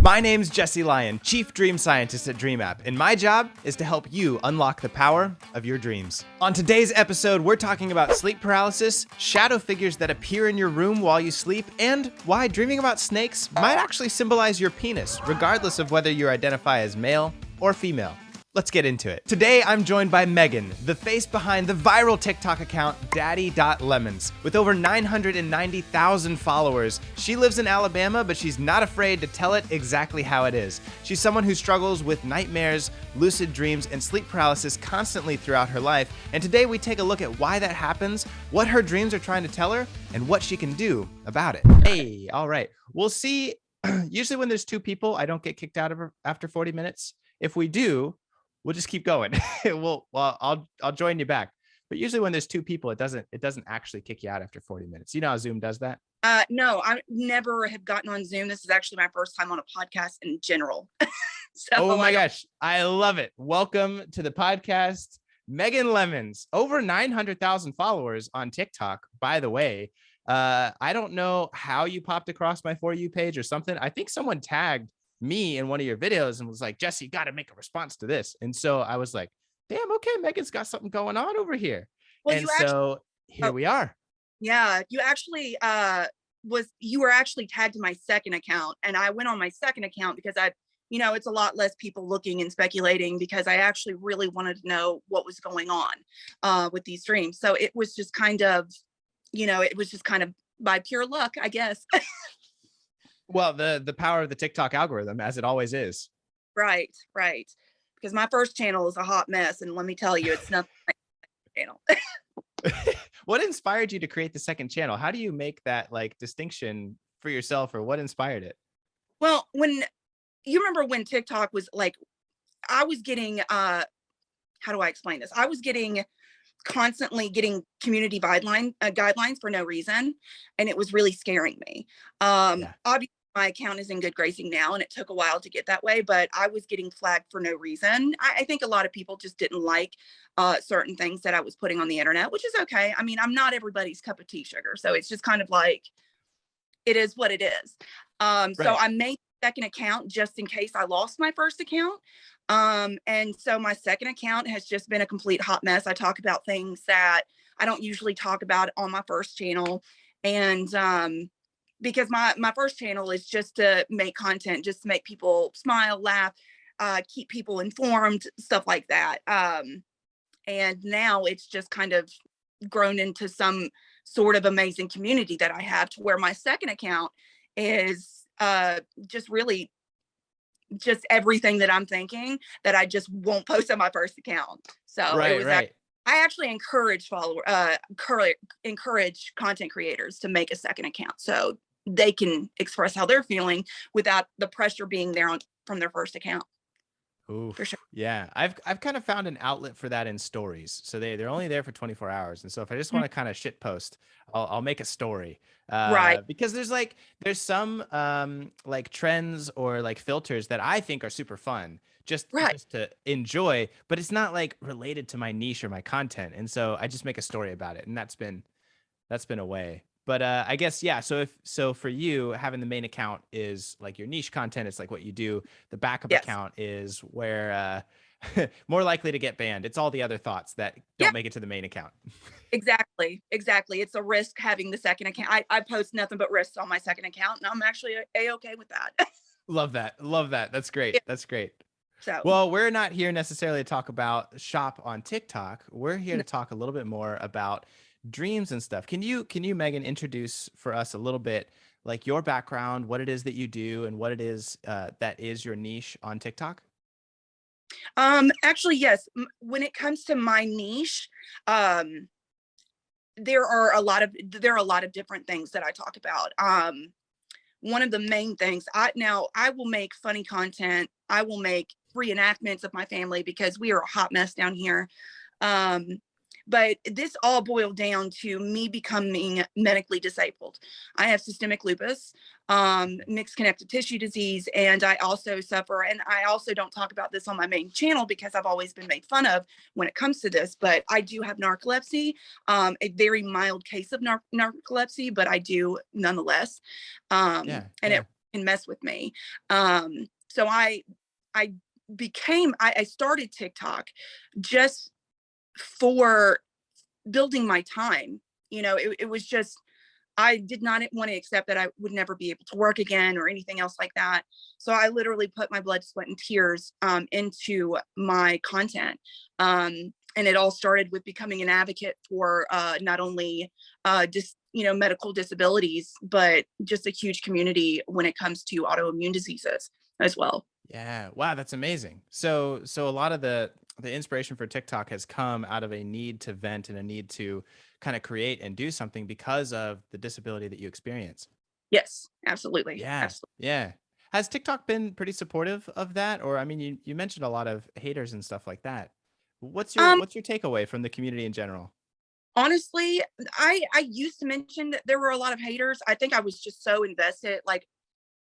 My name's Jesse Lyon, Chief Dream Scientist at DreamApp, and my job is to help you unlock the power of your dreams. On today's episode, we're talking about sleep paralysis, shadow figures that appear in your room while you sleep, and why dreaming about snakes might actually symbolize your penis, regardless of whether you identify as male or female. Let's get into it. Today, I'm joined by Megan, the face behind the viral TikTok account Daddy.Lemons. With over 990,000 followers, she lives in Alabama, but she's not afraid to tell it exactly how it is. She's someone who struggles with nightmares, lucid dreams, and sleep paralysis constantly throughout her life. And today we take a look at why that happens, what her dreams are trying to tell her, and what she can do about it. Hey, all right. We'll see. Usually when there's two people, I don't get kicked out of after 40 minutes. If we do, we'll just keep going. I'll join you back. But usually when there's two people, it doesn't actually kick you out after 40 minutes. You know how Zoom does that? No, I never have gotten on Zoom. This is actually my first time on a podcast in general. Oh my gosh, I love it. Welcome to the podcast, Megan Lemons. Over 900,000 followers on TikTok, by the way. I don't know how you popped across my For You page or something. I think someone tagged me in one of your videos and was like, Jesse, you got to make a response to this. And so I was like, damn, okay, Megan's got something going on over here. Well, and so here we are. Yeah, you actually you were actually tagged in my second account, and I went on my second account because it's a lot less people looking and speculating, because I actually really wanted to know what was going on with these dreams. So it was just kind of, by pure luck, I guess. Well, the power of the TikTok algorithm, as it always is. Right. Because my first channel is a hot mess, and let me tell you, it's nothing like my channel. What inspired you to create the second channel? How do you make that distinction for yourself, or what inspired it? Well, when you remember when TikTok was I was getting how do I explain this? I was constantly getting community guidelines for no reason, and it was really scaring me. Obviously my account is in good gracing now, and it took a while to get that way, but I was getting flagged for no reason. I think a lot of people just didn't like certain things that I was putting on the internet, which is okay. I mean, I'm not everybody's cup of tea, sugar, so it's just kind of it is what it is. Right. So I made a second account just in case I lost my first account. And so my second account has just been a complete hot mess. I talk about things that I don't usually talk about on my first channel. And because my first channel is just to make content, just to make people smile, laugh, keep people informed, stuff like that. And now it's just kind of grown into some sort of amazing community that I have, to where my second account is just really just everything that I'm thinking that I just won't post on my first account. So right. I actually encourage encourage content creators to make a second account so they can express how they're feeling without the pressure being there from their first account. Ooh, for sure. Yeah, I've kind of found an outlet for that in stories. So they're only there for 24 hours. And so if I just want to kind of shit post, I'll make a story. Right. Because there's some trends or filters that I think are super fun just to enjoy, but it's not related to my niche or my content. And so I just make a story about it. And that's been a way. But I guess, yeah. So for you, having the main account is your niche content. It's what you do. The backup account is where more likely to get banned. It's all the other thoughts that don't make it to the main account. Exactly. It's a risk having the second account. I post nothing but risks on my second account, and I'm actually a-okay with that. Love that. That's great. Yeah. That's great. So, well, we're not here necessarily to talk about shop on TikTok. We're here to talk a little bit more about dreams and stuff. Can you Megan, introduce for us a little bit your background, what it is that you do, and what it is that is your niche on TikTok? Actually, yes. When it comes to my niche, there are a lot of different things that I talk about. One of the main things, I will make funny content. I will make reenactments of my family, because we are a hot mess down here. But this all boiled down to me becoming medically disabled. I have systemic lupus, mixed connective tissue disease, and I also suffer, and I also don't talk about this on my main channel because I've always been made fun of when it comes to this, but I do have narcolepsy, a very mild case of narcolepsy, but I do nonetheless. And it can mess with me. So I I started TikTok just for building my time. It was just, I did not want to accept that I would never be able to work again or anything else like that. So I literally put my blood, sweat, and tears into my content. And it all started with becoming an advocate for not only just medical disabilities, but just a huge community when it comes to autoimmune diseases as well. Yeah. Wow, that's amazing. So a lot of the inspiration for TikTok has come out of a need to vent and a need to kind of create and do something because of the disability that you experience. Yes, absolutely, Yeah. absolutely. Yeah. Has TikTok been pretty supportive of that? Or I mean, you mentioned a lot of haters and stuff like that. Um, What's your takeaway from the community in general? Honestly, I used to mention that there were a lot of haters. I think I was just so invested. Like,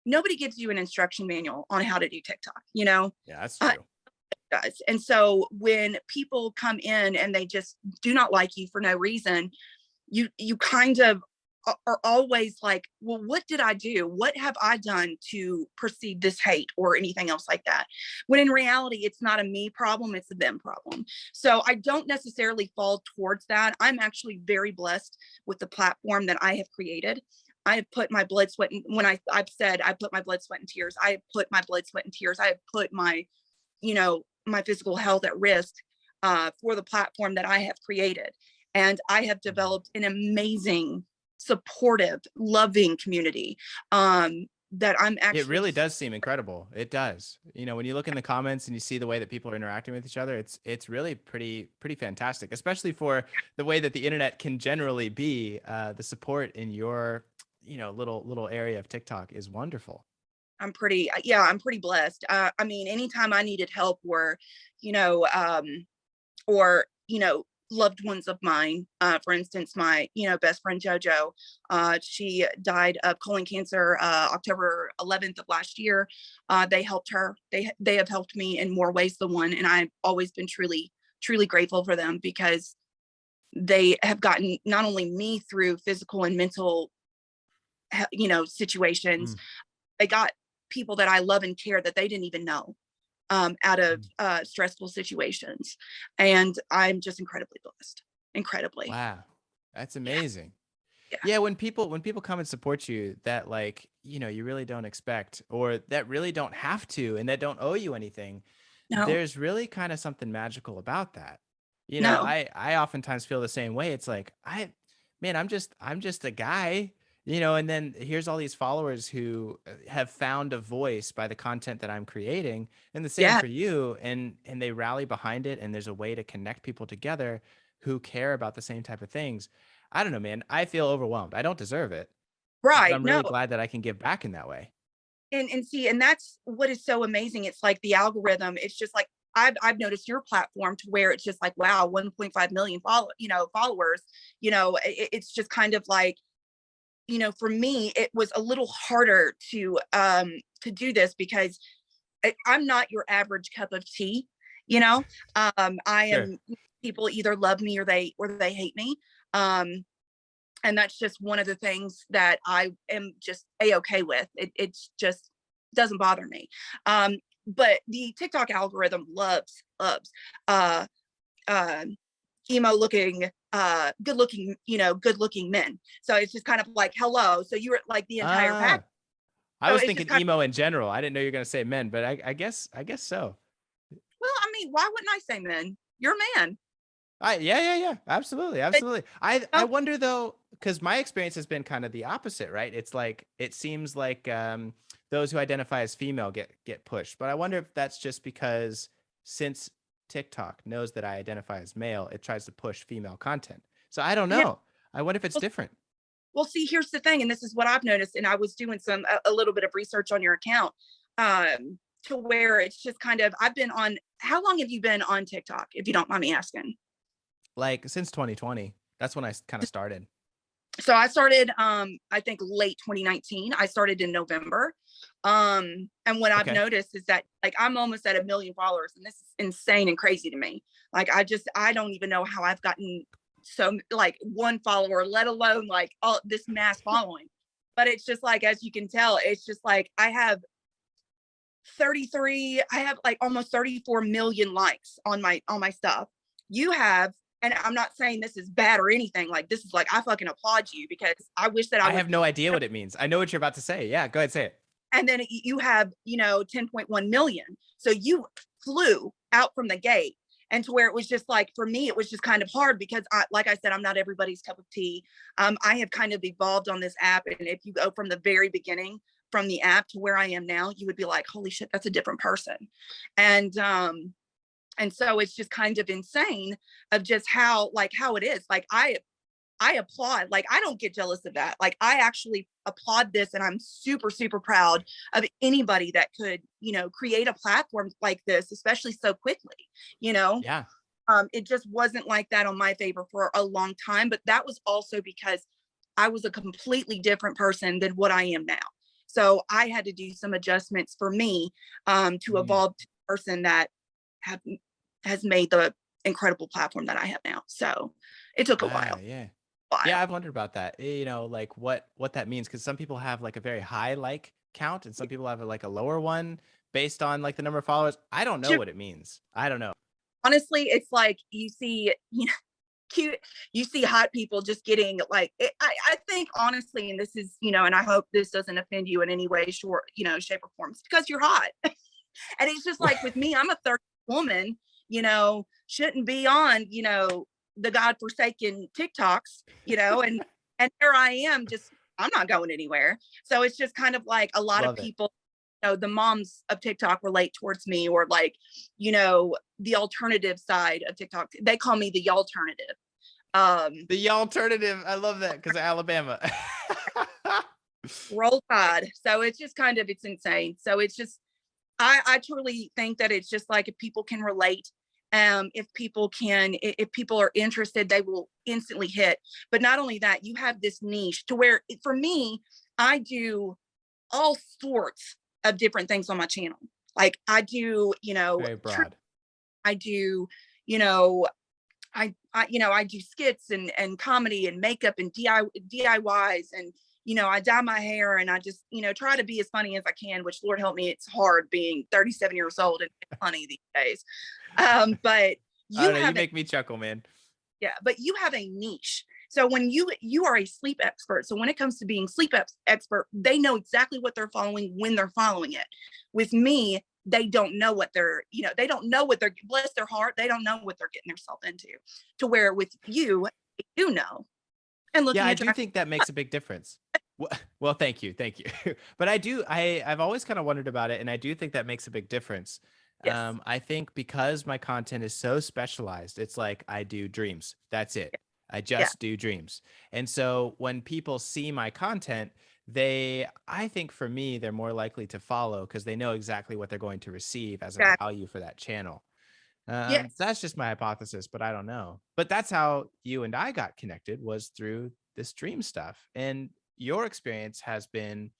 nobody gives you an instruction manual on how to do TikTok, Yeah, that's uh, true. does. And so when people come in and they just do not like you for no reason, you kind of are always like, well, what did I do? What have I done to perceive this hate or anything else like that? When in reality, it's not a me problem, it's a them problem. So I don't necessarily fall towards that. I'm actually very blessed with the platform that I have created. I have put my blood, sweat, and when I've said I put my blood, sweat, and tears, I have put my blood, sweat, and tears. I have put my physical health at risk for the platform that I have created. And I have Mhm. developed an amazing, supportive, loving community that I'm It actually, really does seem incredible. It does. When you look in the comments and you see the way that people are interacting with each other, it's really pretty fantastic, especially for the way that the internet can generally be. The support in your, little area of TikTok is wonderful. yeah, I'm pretty blessed. I mean, anytime I needed help you know, um, or loved ones of mine, for instance, my best friend JoJo, she died of colon cancer October 11th of last year. They helped her. They have helped me in more ways than one, and I've always been truly grateful for them, because they have gotten not only me through physical and mental situations. Mm, They got people that I love and care that they didn't even know out of mm. stressful situations. And I'm just incredibly blessed. Incredibly. Wow, that's Yeah. amazing. Yeah. Yeah, when people come and support you that like, you really don't expect or that really don't have to and that don't owe you anything, No, there's really kind of something magical about that. no. I oftentimes feel the same way. It's like, man, I'm just a guy, and then here's all these followers who have found a voice by the content that I'm creating, and the same Yeah. for you, and they rally behind it, and there's a way to connect people together who care about the same type of things. I don't know, man. I feel overwhelmed. I don't deserve it, but Right. I'm No. really glad that I can give back in that way. And see, and that's what is so amazing. It's like the algorithm. It's just like I've noticed your platform to where it's just like, wow, 1.5 million followers. It's just kind of like, for me, it was a little harder to do this, because I'm not your average cup of tea. You know, I Sure. am. People either love me or they hate me. And that's just one of the things that I am just a-okay with. It's just doesn't bother me. But the TikTok algorithm loves uh, uh, emo looking, good looking men. So it's just kind of like, hello. So you're like the entire pack. Ah, I So was it's just thinking kind of, emo in general. I didn't know you were gonna say men, but I guess so. well, I mean, why wouldn't I say men? You're a man. Yeah. Absolutely, But, absolutely. I wonder though, because my experience has been kind of the opposite, right? It's like it seems like those who identify as female get pushed, but I wonder if that's just because since TikTok knows that I identify as male, it tries to push female content. So I don't yeah. know. I wonder if it's Well, different. well, see, here's the thing, and this is what I've noticed, and I was doing a little bit of research on your account, to where it's just kind of, I've been on. How long have you been on TikTok, if you don't mind me asking? Like since 2020, that's when I kind of started. So I started, I think late 2019. I started in November, and what I've Okay. noticed is that, like, I'm almost at 1 million followers, and this is insane and crazy to me. Like, I don't even know how I've gotten so, like, one follower, let alone like all this mass following. but it's just like, as you can tell, it's just like I have like almost 34 million likes on my stuff. You have, and I'm not saying this is bad or anything, like this is like, I fucking applaud you because I wish that I I would. have no idea what it means. I know what you're about to say. Yeah, go ahead, say it. And then you have, 10.1 million. So you flew out from the gate. And to where it was just like, for me, it was just kind of hard because like I said, I'm not everybody's cup of tea. I have kind of evolved on this app. And if you go from the very beginning, from the app to where I am now, you would be like, holy shit, that's a different person. And so it's just kind of insane of just how it is. Like I applaud, like I don't get jealous of that. Like I actually applaud this, and I'm super, super proud of anybody that could, create a platform like this, especially so quickly, you know. Yeah. It just wasn't like that on my favor for a long time, but that was also because I was a completely different person than what I am now. So I had to do some adjustments for me, to Mm. evolve to the person that have has made the incredible platform that I have now. So it took a Wow, while. yeah. Yeah, While. I've wondered about that. Like what that means, because some people have like a very high like count and some people have like a lower one based on like the number of followers. I don't know what it means. I don't know. Honestly, it's like you see, cute, you see hot people just getting like I think honestly, and this is, and I hope this doesn't offend you in any way, short, shape or form. It's because you're hot. And it's just like with me, I'm a third woman, shouldn't be on, the godforsaken TikToks, and here I am, just I'm not going anywhere. So it's just kind of like a lot of Love it. people, the moms of TikTok relate towards me, or like, the alternative side of TikTok. They call me the alternative. The alternative. I love that because of Alabama. Roll Tide. So it's just kind of, it's insane. So it's just, I truly think that it's just like if people can relate, if people are interested, they will instantly hit. But not only that, you have this niche to where for me, I do all sorts of different things on my channel. Like I do, Very broad. I do, you know, I do skits and comedy and makeup and DIYs, and I dye my hair, and I just try to be as funny as I can, which Lord help me, it's hard being 37 years old and funny these days. But I you don't know. You have a make me chuckle, man. yeah, but you have a niche. So when you are a sleep expert, so when it comes to being expert, they know exactly what they're following when they're following it. With me, they don't know what they don't know what they're, bless their heart, they don't know what they're getting themselves into. To where with you, they do know. And Yeah, looking I at do your think that makes a big difference. Well, thank you, thank you. But I've always kind of wondered about it, and I do think that makes a big difference. yes, I think because my content is so specialized, it's like I do dreams. That's it. I yeah, just do dreams. And so when people see my content, I think for me, they're more likely to follow because they know exactly what they're going to receive as a exactly, value for that channel. yes, That's just my hypothesis, but I don't know. But that's how you and I got connected, was through this dream stuff. And your experience has been,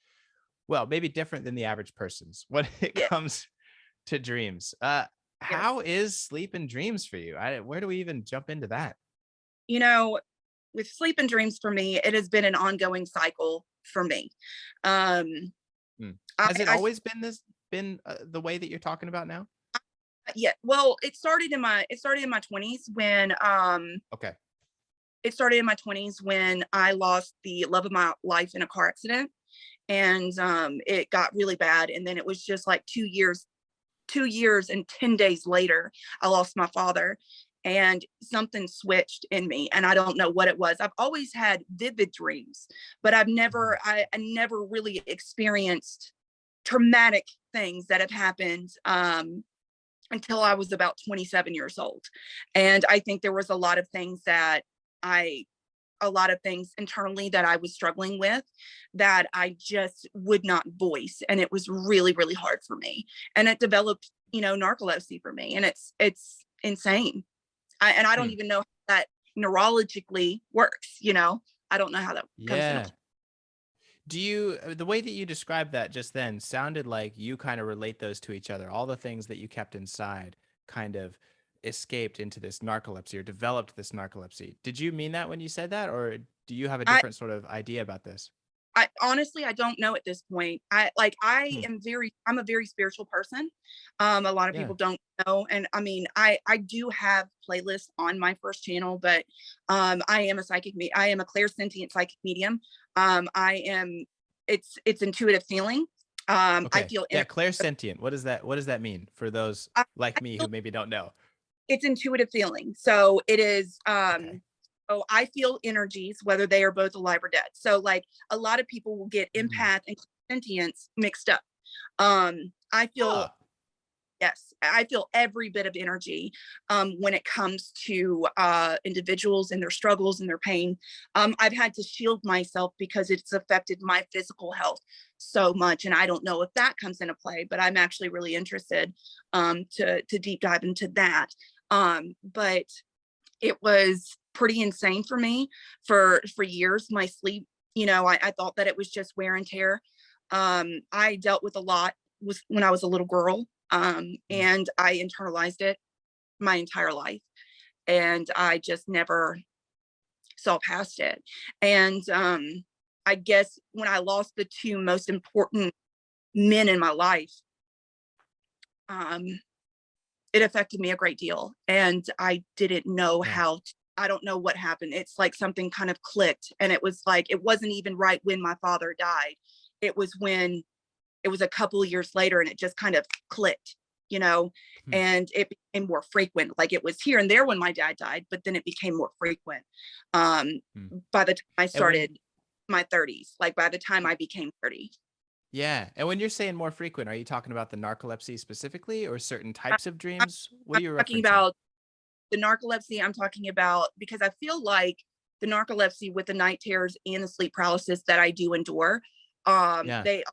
well, maybe different than the average person's when it yes, comes to dreams. yes. How is sleep and dreams for you? Where do we even jump into that? You know, with sleep and dreams for me, it has been an ongoing cycle for me. Um, Hmm. I, Has it I always been the way that you're talking about now? yeah, well, it started in my 20s when Okay. it started in my 20s when I lost the love of my life in a car accident, and it got really bad, and then it was just like 2 years and 10 days later I lost my father, and something switched in me, and I don't know what it was. I've always had vivid dreams, but Mhm. I never really experienced traumatic things that have happened until I was about 27 years old. And I think there was I a lot of things internally that I was struggling with that I just would not voice. And it was really, really hard for me. And it developed, narcolepsy for me. And it's insane. And I don't Hmm. even know how that neurologically works. I don't know how that comes into Yeah. play. The way that you described that just then sounded like you kind of relate those to each other. All the things that you kept inside kind of escaped into this narcolepsy or developed this narcolepsy. Did you mean that when you said that, or do you have a I different sort of idea about this? I honestly, I don't know at this point. Hmm. I'm a very spiritual person. A lot of Yeah. people don't know. And I mean, I do have playlists on my first channel, but I am a I am a clairsentient psychic medium. I am, it's intuitive feeling. I Okay. feel Yeah. energy. Clairsentient. What does that mean for those I, like I me who feel maybe don't know? it's intuitive feeling. So it is, Okay. oh, I feel energies, whether they are both alive or dead. So like a lot of people will get Mm. empath and sentience mixed up. I feel, Huh. yes, I feel every bit of energy when it comes to individuals and their struggles and their pain. I've had to shield myself because it's affected my physical health so much, and I don't know if that comes into play. But I'm actually really interested to deep dive into that. But it was pretty insane for me for years. My sleep, I thought that it was just wear and tear. I dealt with a lot was when I was a little girl, Mm. and I internalized it my entire life, and I just never saw past it. And I guess when I lost the two most important men in my life, um, it affected me a great deal, and I didn't know Yeah. how I don't know what happened. It's like something kind of clicked, and it was like it wasn't even right when my father died. It was when it was a couple of years later, and it just kind of clicked, you know, Hmm. and it became more frequent. Like it was here and there when my dad died, but then it became more frequent. Um, Hmm. by the time I And when started my 30s, like by the time I became 30, yeah, and when you're saying more frequent, are you talking about the narcolepsy specifically or certain I, types of I, dreams? What I'm are you talking referencing? about the narcolepsy. I'm talking about because I feel like the narcolepsy with the night terrors and the sleep paralysis that I do endure, Yeah. they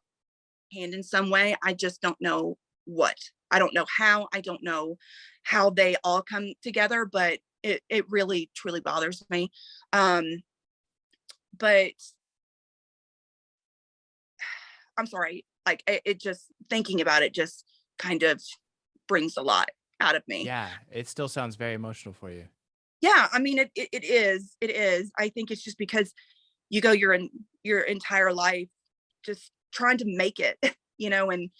hand in some way. I just don't know what. I don't know how. I don't know how they all come together, but it really truly bothers me. Um, but I'm sorry. Like it just thinking about it just kind of brings a lot out of me. Yeah, it still sounds very emotional for you. Yeah, I mean it is. It is. I think it's just because you go your entire life just trying to make it, and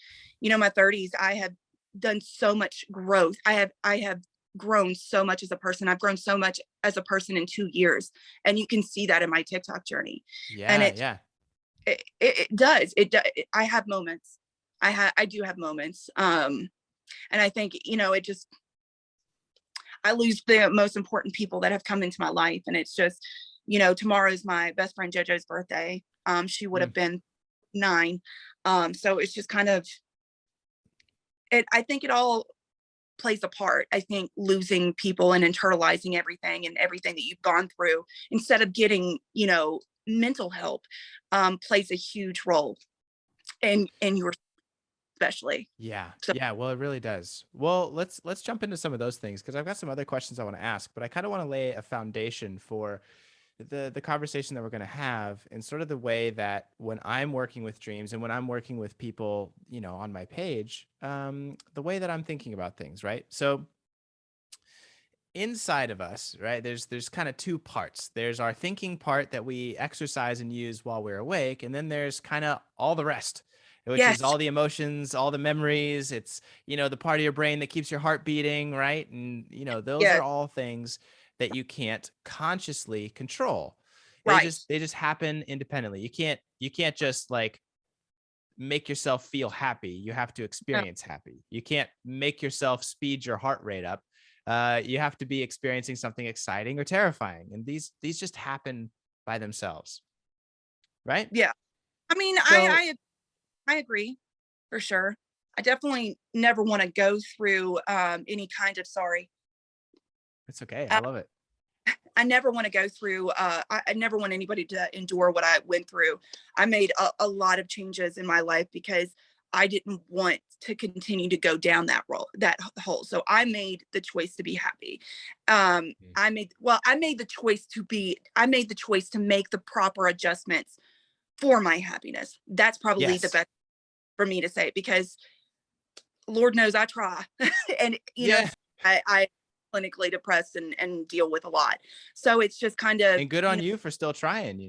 my 30s, I have done so much growth. I have grown so much as a person. I've grown so much as a person in 2 years. And you can see that in my TikTok journey. And Yeah, yeah. it does. I have moments. I do have moments. And I think, it just I lose the most important people that have come into my life. And it's just, tomorrow's my best friend JoJo's birthday. She would Mm. have been 9. So it's just kind of I think it all plays a part. I think losing people and internalizing everything and everything that you've gone through instead of getting, mental help, plays a huge role in your especially. Yeah. So Yeah, well, it really does. Well, let's jump into some of those things because I've got some other questions I want to ask, but I kind of want to lay a foundation for the conversation that we're going to have and sort of the way that when I'm working with dreams and when I'm working with people, on my page, the way that I'm thinking about things, right? So inside of us, right, there's kind of two parts. There's our thinking part that we exercise and use while we're awake, and then there's kind of all the rest, which is yes, all the emotions, all the memories. It's, the part of your brain that keeps your heart beating, right? And those are yes, all things that you can't consciously control. they right. just they just happen independently. You can't just like make yourself feel happy. You have to No, experience happy. You can't make yourself speed your heart rate up. You have to be experiencing something exciting or terrifying, and these just happen by themselves, right? yeah. I mean, So I agree for sure. I definitely never want to go through any kind of sorry. it's okay. I Uh, love it. I never want to go through. I never want anybody to endure what I went through. I made a lot of changes in my life because I didn't want to continue to go down that hole. So I made the choice to be happy. Mm. I made the choice to make the proper adjustments for my happiness. That's probably the Yes. best for me to say because Lord knows I try. And Yeah. I clinically depressed and deal with a lot. So it's just kind of, And good on you for still trying,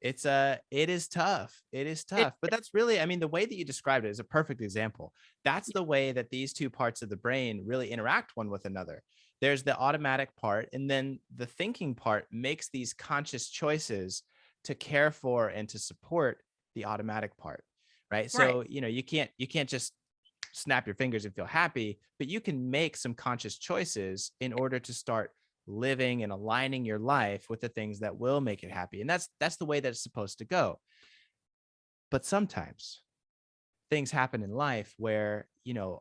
It is tough. It is It, tough. But that's really, I mean, the way that you described it is a perfect example. That's the way that these two parts of the brain really interact one with another. There's the automatic part, and then the thinking part makes these conscious choices to care for and to support the automatic part. Right. right, So, you can't just snap your fingers and feel happy, but you can make some conscious choices in order to start living and aligning your life with the things that will make it happy. And that's the way that it's supposed to go. But sometimes things happen in life where,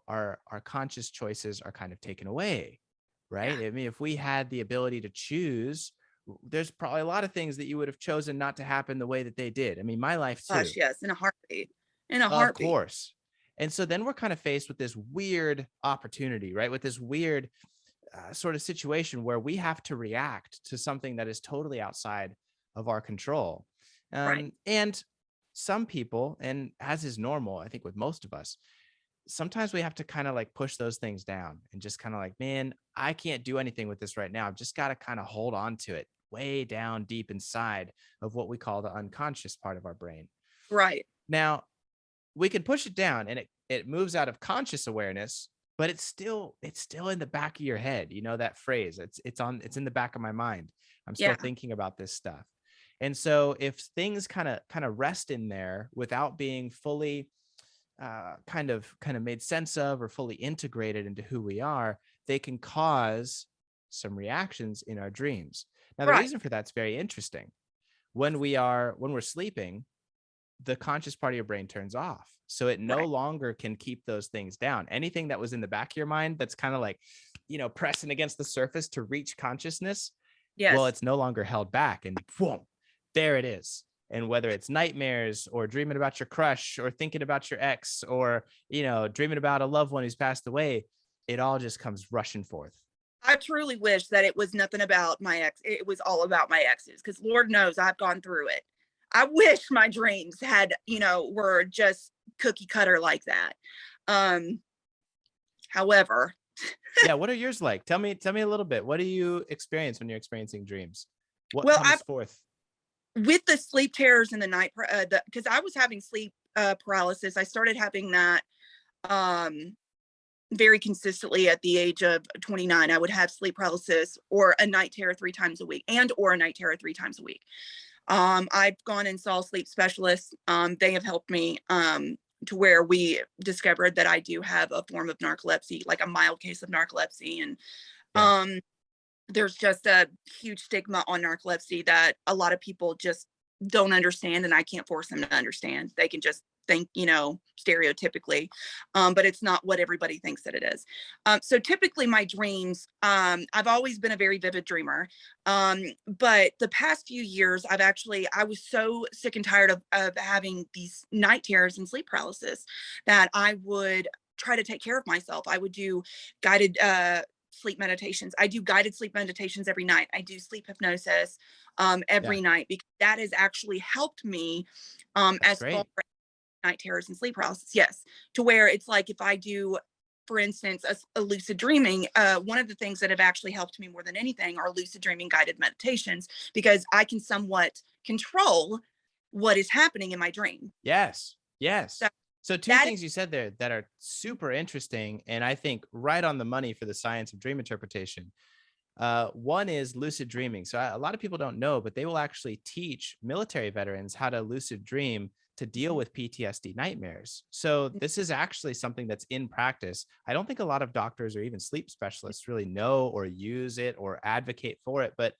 our conscious choices are kind of taken away, yeah, right? I mean, if we had the ability to choose, there's probably a lot of things that you would have chosen not to happen the way that they did. I mean, my life too. gosh, yes, in a heartbeat, in a Of heartbeat. course. And so then we're kind of faced with this weird opportunity, right? With this weird sort of situation where we have to react to something that is totally outside of our control. Right. And some people, and as is normal, I think with most of us, sometimes we have to kind of like push those things down and just kind of like, man, I can't do anything with this right now. I've just got to kind of hold on to it way down deep inside of what we call the unconscious part of our brain. Right. Now, we can push it down and it moves out of conscious awareness, but it's still in the back of your head. You know that phrase, it's in the back of my mind. I'm still Yeah. thinking about this stuff. And so if things kind of rest in there without being fully kind of made sense of or fully integrated into who we are, they can cause some reactions in our dreams. Now the Right. reason for that's very interesting. When we're sleeping, the conscious part of your brain turns off. So it no Right. longer can keep those things down. Anything that was in the back of your mind that's kind of like, pressing against the surface to reach consciousness, well, Yes. it's no longer held back. And boom, there it is. And whether it's nightmares or dreaming about your crush or thinking about your ex or, dreaming about a loved one who's passed away, it all just comes rushing forth. I truly wish that it was nothing about my ex. It was all about my exes because Lord knows I've gone through it. I wish my dreams had, were just cookie cutter like that. Um, however, Yeah. What are yours like? Tell me a little bit. What do you experience when you're experiencing dreams? What well, comes I've forth? with the sleep terrors and the because I was having sleep paralysis. I started having that um very consistently at the age of 29. I would have sleep paralysis or a night terror 3 times a week and or a night terror 3 times a week. I've gone and saw sleep specialists. They have helped me to where we discovered that I do have a form of narcolepsy, like a mild case of narcolepsy. And Yeah. um, there's just a huge stigma on narcolepsy that a lot of people just don't understand, and I can't force them to understand. They can just think, stereotypically, but it's not what everybody thinks that it is. So typically my dreams, I've always been a very vivid dreamer. But the past few years, I was so sick and tired of having these night terrors and sleep paralysis that I would try to take care of myself. I would do guided sleep meditations. I do guided sleep meditations every night. I do sleep hypnosis Yeah. every night because that has actually helped me That's as far great. as night terrors and sleep paralysis. Yes, to where it's like if I do, for instance, a lucid dreaming, one of the things that have actually helped me more than anything are lucid dreaming guided meditations because I can somewhat control what is happening in my dream. Yes. So Yes. So two that is things you said there that are super interesting and I think right on the money for the science of dream interpretation. One is lucid dreaming. So a lot of people don't know, but they will actually teach military veterans how to lucid dream to deal with PTSD nightmares. So this is actually something that's in practice. I don't think a lot of doctors or even sleep specialists really know or use it or advocate for it. But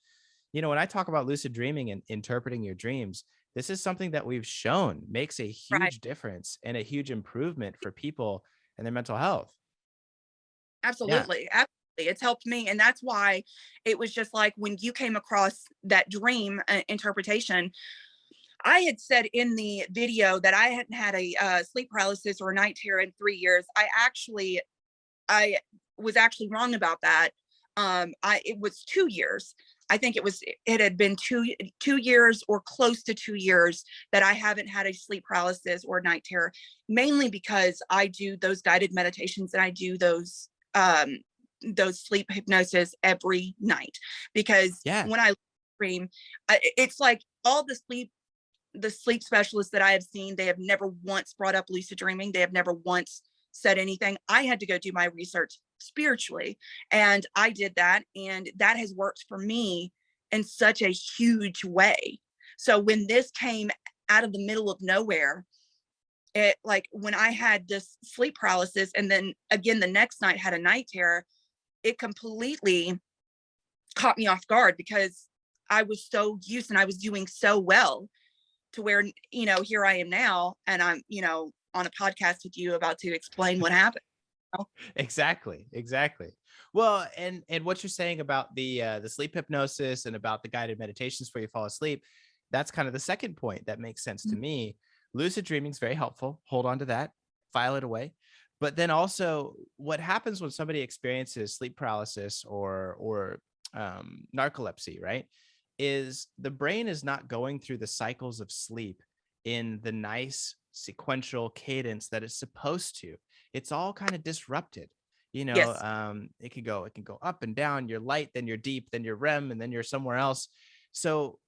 when I talk about lucid dreaming and interpreting your dreams, this is something that we've shown makes a right. huge difference and a huge improvement for people and their mental health. Yeah. Absolutely. Absolutely. It's helped me. And that's why it was just like when you came across that dream interpretation, I had said in the video that I hadn't had a sleep paralysis or a night terror in 3 years. I was actually wrong about that. It was 2 years. I think it had been 2 years or close to 2 years that I haven't had a sleep paralysis or night terror, mainly because I do those guided meditations and I do those sleep hypnosis every night. Because Yeah. when I dream, it's like all the sleep the sleep specialists that I have seen, they have never once brought up lucid dreaming. They have never once said anything. I had to go do my research spiritually, and I did that, and that has worked for me in such a huge way. So when this came out of the middle of nowhere, it, like, when I had this sleep paralysis and then again the next night had a night terror, it completely caught me off guard because I was so used and I was doing so well to where, here I am now, and I'm, on a podcast with you about to explain what happened. Exactly. Well, and what you're saying about the sleep hypnosis and about the guided meditations where you fall asleep, that's kind of the second point that makes sense to me. Lucid dreaming is very helpful. Hold on to that, file it away. But then also, what happens when somebody experiences sleep paralysis or narcolepsy, right? Is the brain is not going through the cycles of sleep in the nice sequential cadence that it's supposed to. It's all kind of disrupted. Yes. It can go up and down. You're light, then you're deep, then you're REM, and then you're somewhere else. So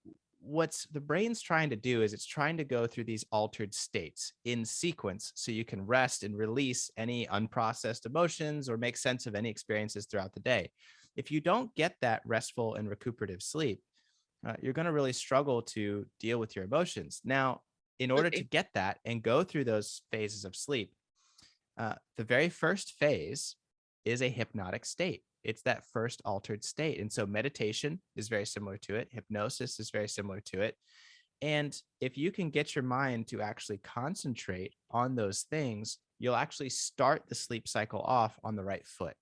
what's the brain's trying to do is it's trying to go through these altered states in sequence so you can rest and release any unprocessed emotions or make sense of any experiences throughout the day. If you don't get that restful and recuperative sleep, you're going to really struggle to deal with your emotions. Now, in order to get that and go through those phases of sleep, the very first phase is a hypnotic state. It's that first altered state. And so meditation is very similar to it. Hypnosis is very similar to it. And if you can get your mind to actually concentrate on those things, you'll actually start the sleep cycle off on the right foot.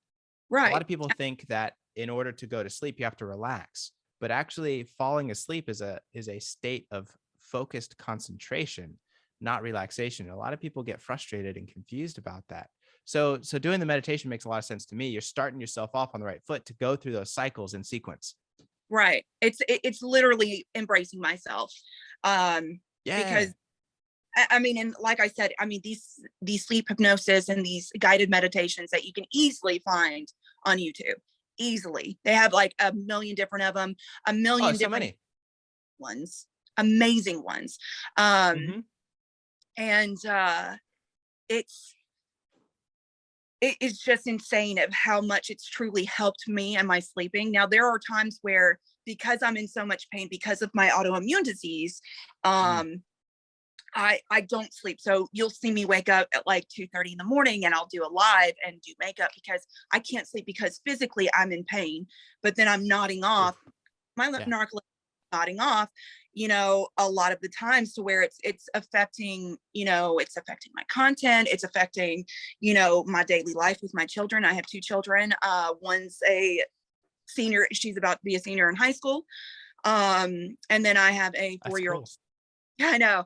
A lot Right. of people think that in order to go to sleep, you have to relax, but actually falling asleep is a state of focused concentration, not relaxation. A lot of people get frustrated and confused about that. So doing the meditation makes a lot of sense to me. You're starting yourself off on the right foot to go through those cycles in sequence. Right. It's literally embracing myself. Yeah. Because I mean, and like I said, I mean, these sleep hypnosis and these guided meditations that you can easily find on YouTube, easily. They have like a million different of them, a Oh, million so different many. ones, amazing ones. Um, Hmm. and it's it is just insane of how much it's truly helped me and my sleeping. Now, there are times where, because I'm in so much pain because of my autoimmune disease, Mm. I don't sleep. So you'll see me wake up at like 2:30 in the morning and I'll do a live and do makeup because I can't sleep because physically I'm in pain, but then I'm nodding Oof. off. My Yeah. narcolepsy nodding off, a lot of the times, to where it's affecting, it's affecting my content, it's affecting, my daily life with my children. I have two children. One's a senior, she's about to be a senior in high school. And then I have a That's 4-year-old. cool. I know.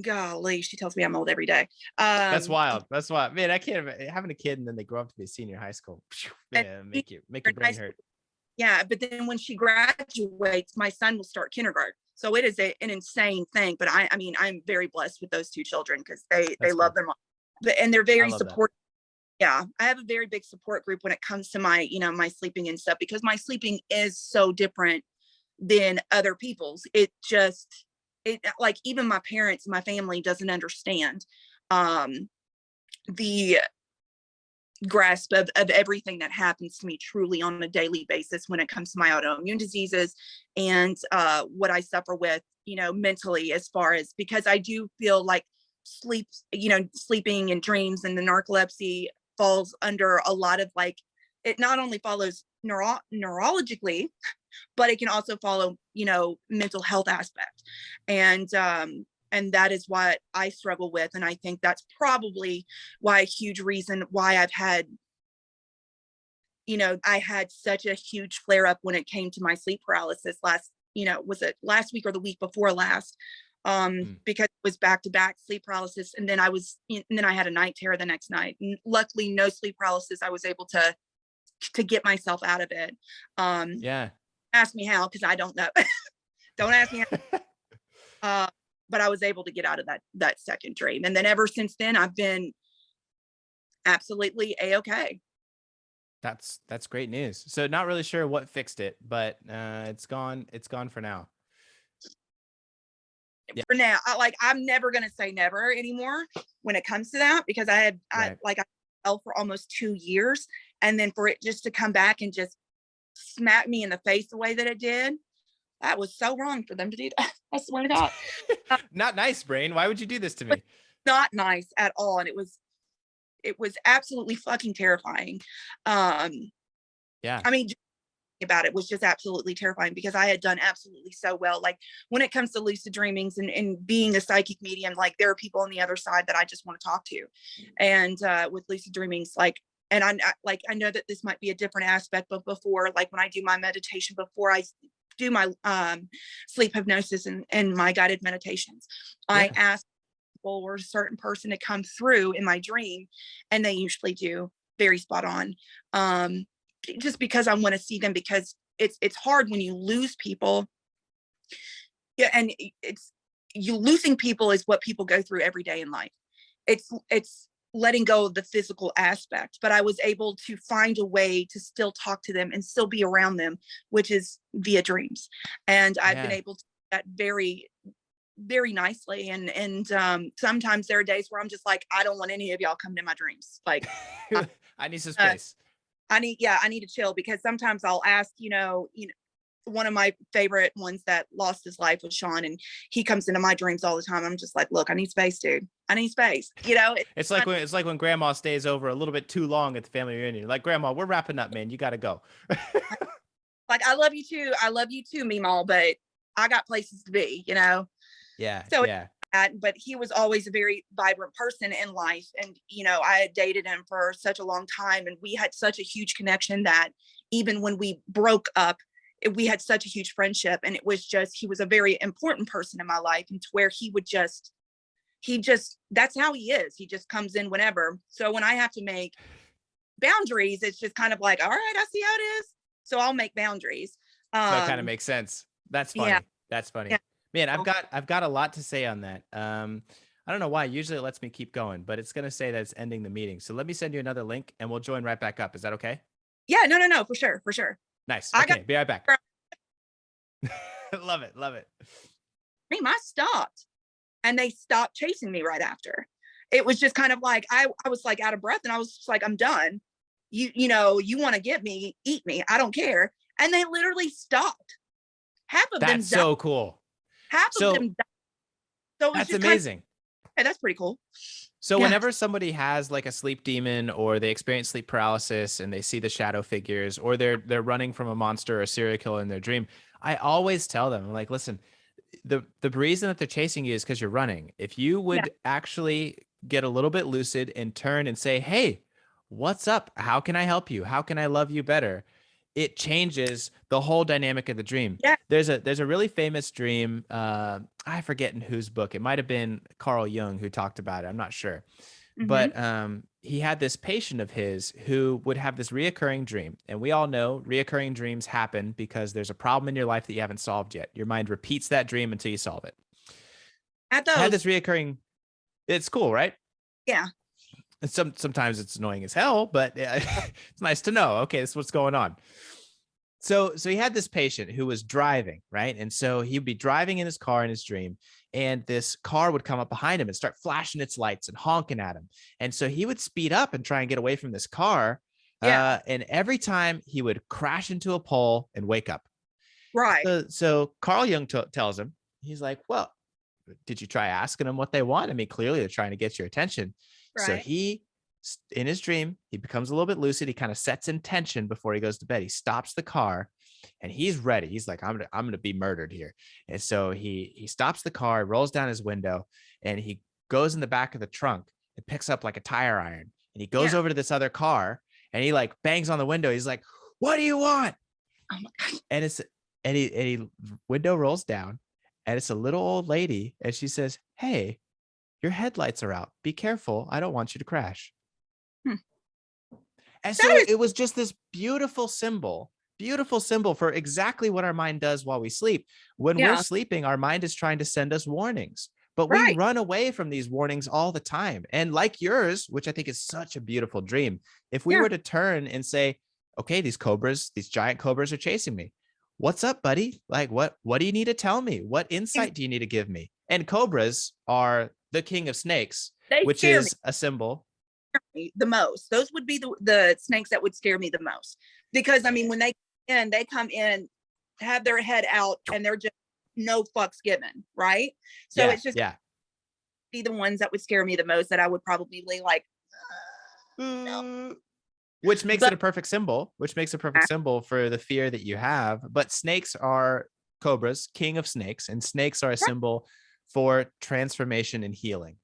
Golly, she tells me I'm old every day. That's wild. That's wild. Man, I can't having a kid and then they grow up to be a senior in high school. And Man, she's make your in high brain school. hurt. Yeah, but then when she graduates, my son will start kindergarten. So it is an insane thing. But I mean, I'm very blessed with those two children because they That's love cool. their mom. And they're I very love that. supportive. Yeah, I have a very big support group when it comes to my, my sleeping and stuff, because my sleeping is so different than other people's. It like, even my parents, my family doesn't understand the grasp of everything that happens to me truly on a daily basis when it comes to my autoimmune diseases and what I suffer with, mentally, as far as, because I do feel like sleeping and dreams and the narcolepsy falls under a lot of, like, it not only follows neurologically, but it can also follow, mental health aspect. And that is what I struggle with. And I think that's probably why a huge reason why I had such a huge flare up when it came to my sleep paralysis last, was it last week or the week before last? Mm. Because it was back to back sleep paralysis. And then I had a night terror the next night. And luckily, no sleep paralysis. I was able to get myself out of it. Um, Yeah. Ask me how, because I don't know. Don't ask me how. But I was able to get out of that second dream. And then ever since then, I've been absolutely A-okay. That's great news. So not really sure what fixed it, but it's gone. It's gone for now. Yeah. For now, I'm never going to say never anymore when it comes to that, because I fell for almost 2 years, and then for it just to come back and just smack me in the face the way that it did, that was so wrong for them to do that. I swear to God. Not nice, Brain. Why would you do this to me? Not nice at all. And it was absolutely fucking terrifying. Yeah. I mean, about it was just absolutely terrifying, because I had done absolutely so well. Like, when it comes to lucid dreamings and being a psychic medium, like, there are people on the other side that I just want to talk to. And with lucid dreamings, like, and I know that this might be a different aspect, but before, like, when I do my meditation, before I do my sleep hypnosis and my guided meditations, I ask people or a certain person to come through in my dream, and they usually do very spot on. Just because I want to see them, because it's hard when you lose people. Yeah, and you losing people is what people go through every day in life. It's letting go of the physical aspect, but I was able to find a way to still talk to them and still be around them, which is via dreams. And I've been able to do that very, very nicely. And sometimes there are days where I'm just like, I don't want any of y'all come to my dreams. Like, I need some space. I need to chill, because sometimes I'll ask, one of my favorite ones that lost his life was Sean, and he comes into my dreams all the time. I'm just like, look, I need space, dude. I need space. It's like when grandma stays over a little bit too long at the family reunion. Like, grandma, we're wrapping up, man. You got to go. Like, I love you too. I love you too, Meemaw, but I got places to be, Yeah. So yeah. But he was always a very vibrant person in life. And, I had dated him for such a long time, and we had such a huge connection that even when we broke up, we had such a huge friendship. And it was just, he was a very important person in my life, and to where he just, that's how he is. He just comes in whenever. So when I have to make boundaries, it's just kind of like, all right, I see how it is. So I'll make boundaries. So it kind of makes sense. That's funny. Yeah. That's funny. Yeah. Man, I've got a lot to say on that. I don't know why. Usually it lets me keep going, but it's going to say that it's ending the meeting. So let me send you another link and we'll join right back up. Is that okay? Yeah, no, for sure. For sure. Nice. Okay. Be right back. Love it. Love it. I stopped, and they stopped chasing me right after. It was just kind of like, I was like out of breath, and I was just like, I'm done. You want to get me, eat me. I don't care. And they literally stopped. Half of them died. That's so cool. Half of them died. So that's amazing. Hey, that's pretty cool. So whenever somebody has like a sleep demon, or they experience sleep paralysis and they see the shadow figures, or they're running from a monster or a serial killer in their dream, I always tell them, like, listen, the reason that they're chasing you is because you're running. If you would actually get a little bit lucid and turn and say, hey, what's up? How can I help you? How can I love you better? It changes the whole dynamic of the dream. Yeah. There's a really famous dream. I forget in whose book. It might have been Carl Jung who talked about it. I'm not sure. Mm-hmm. But he had this patient of his who would have this reoccurring dream. And we all know reoccurring dreams happen because there's a problem in your life that you haven't solved yet. Your mind repeats that dream until you solve it. I had this reoccurring. It's cool, right? Yeah. And sometimes it's annoying as hell, but it's nice to know, okay, this is what's going on. So he had this patient who was driving, right? And so he'd be driving in his car in his dream, and this car would come up behind him and start flashing its lights and honking at him. And so he would speed up and try and get away from this car. Yeah. And every time he would crash into a pole and wake up. Right. So Carl Jung tells him, he's like, well, did you try asking them what they want? I mean, clearly they're trying to get your attention. Right. So he, in his dream, he becomes a little bit lucid. He kind of sets intention before he goes to bed. He stops the car and he's ready. He's like, I'm going to be murdered here. And so he stops the car, rolls down his window, and he goes in the back of the trunk and picks up like a tire iron. And he goes over to this other car and he like bangs on the window. He's like, what do you want? Oh my God. And he window rolls down, and it's a little old lady. And she says, hey, your headlights are out. Be careful. I don't want you to crash. And so it was just this beautiful symbol for exactly what our mind does while we sleep. When we're sleeping, our mind is trying to send us warnings, but we run away from these warnings all the time. And like yours, which I think is such a beautiful dream, if we were to turn and say, okay, these giant cobras are chasing me. what's up, buddy? Like, what do you need to tell me? What insight do you need to give me? And cobras are the king of snakes, They which scare is a symbol. me the most. Those would be the snakes that would scare me the most. Because I mean, when they come in, have their head out, and they're just no fucks given, right? So Yeah, it's just yeah. be the ones that would scare me the most, that I would probably like, no. Which makes But it a perfect symbol, for the fear that you have. But snakes are cobras, king of snakes, and snakes are a symbol for transformation and healing.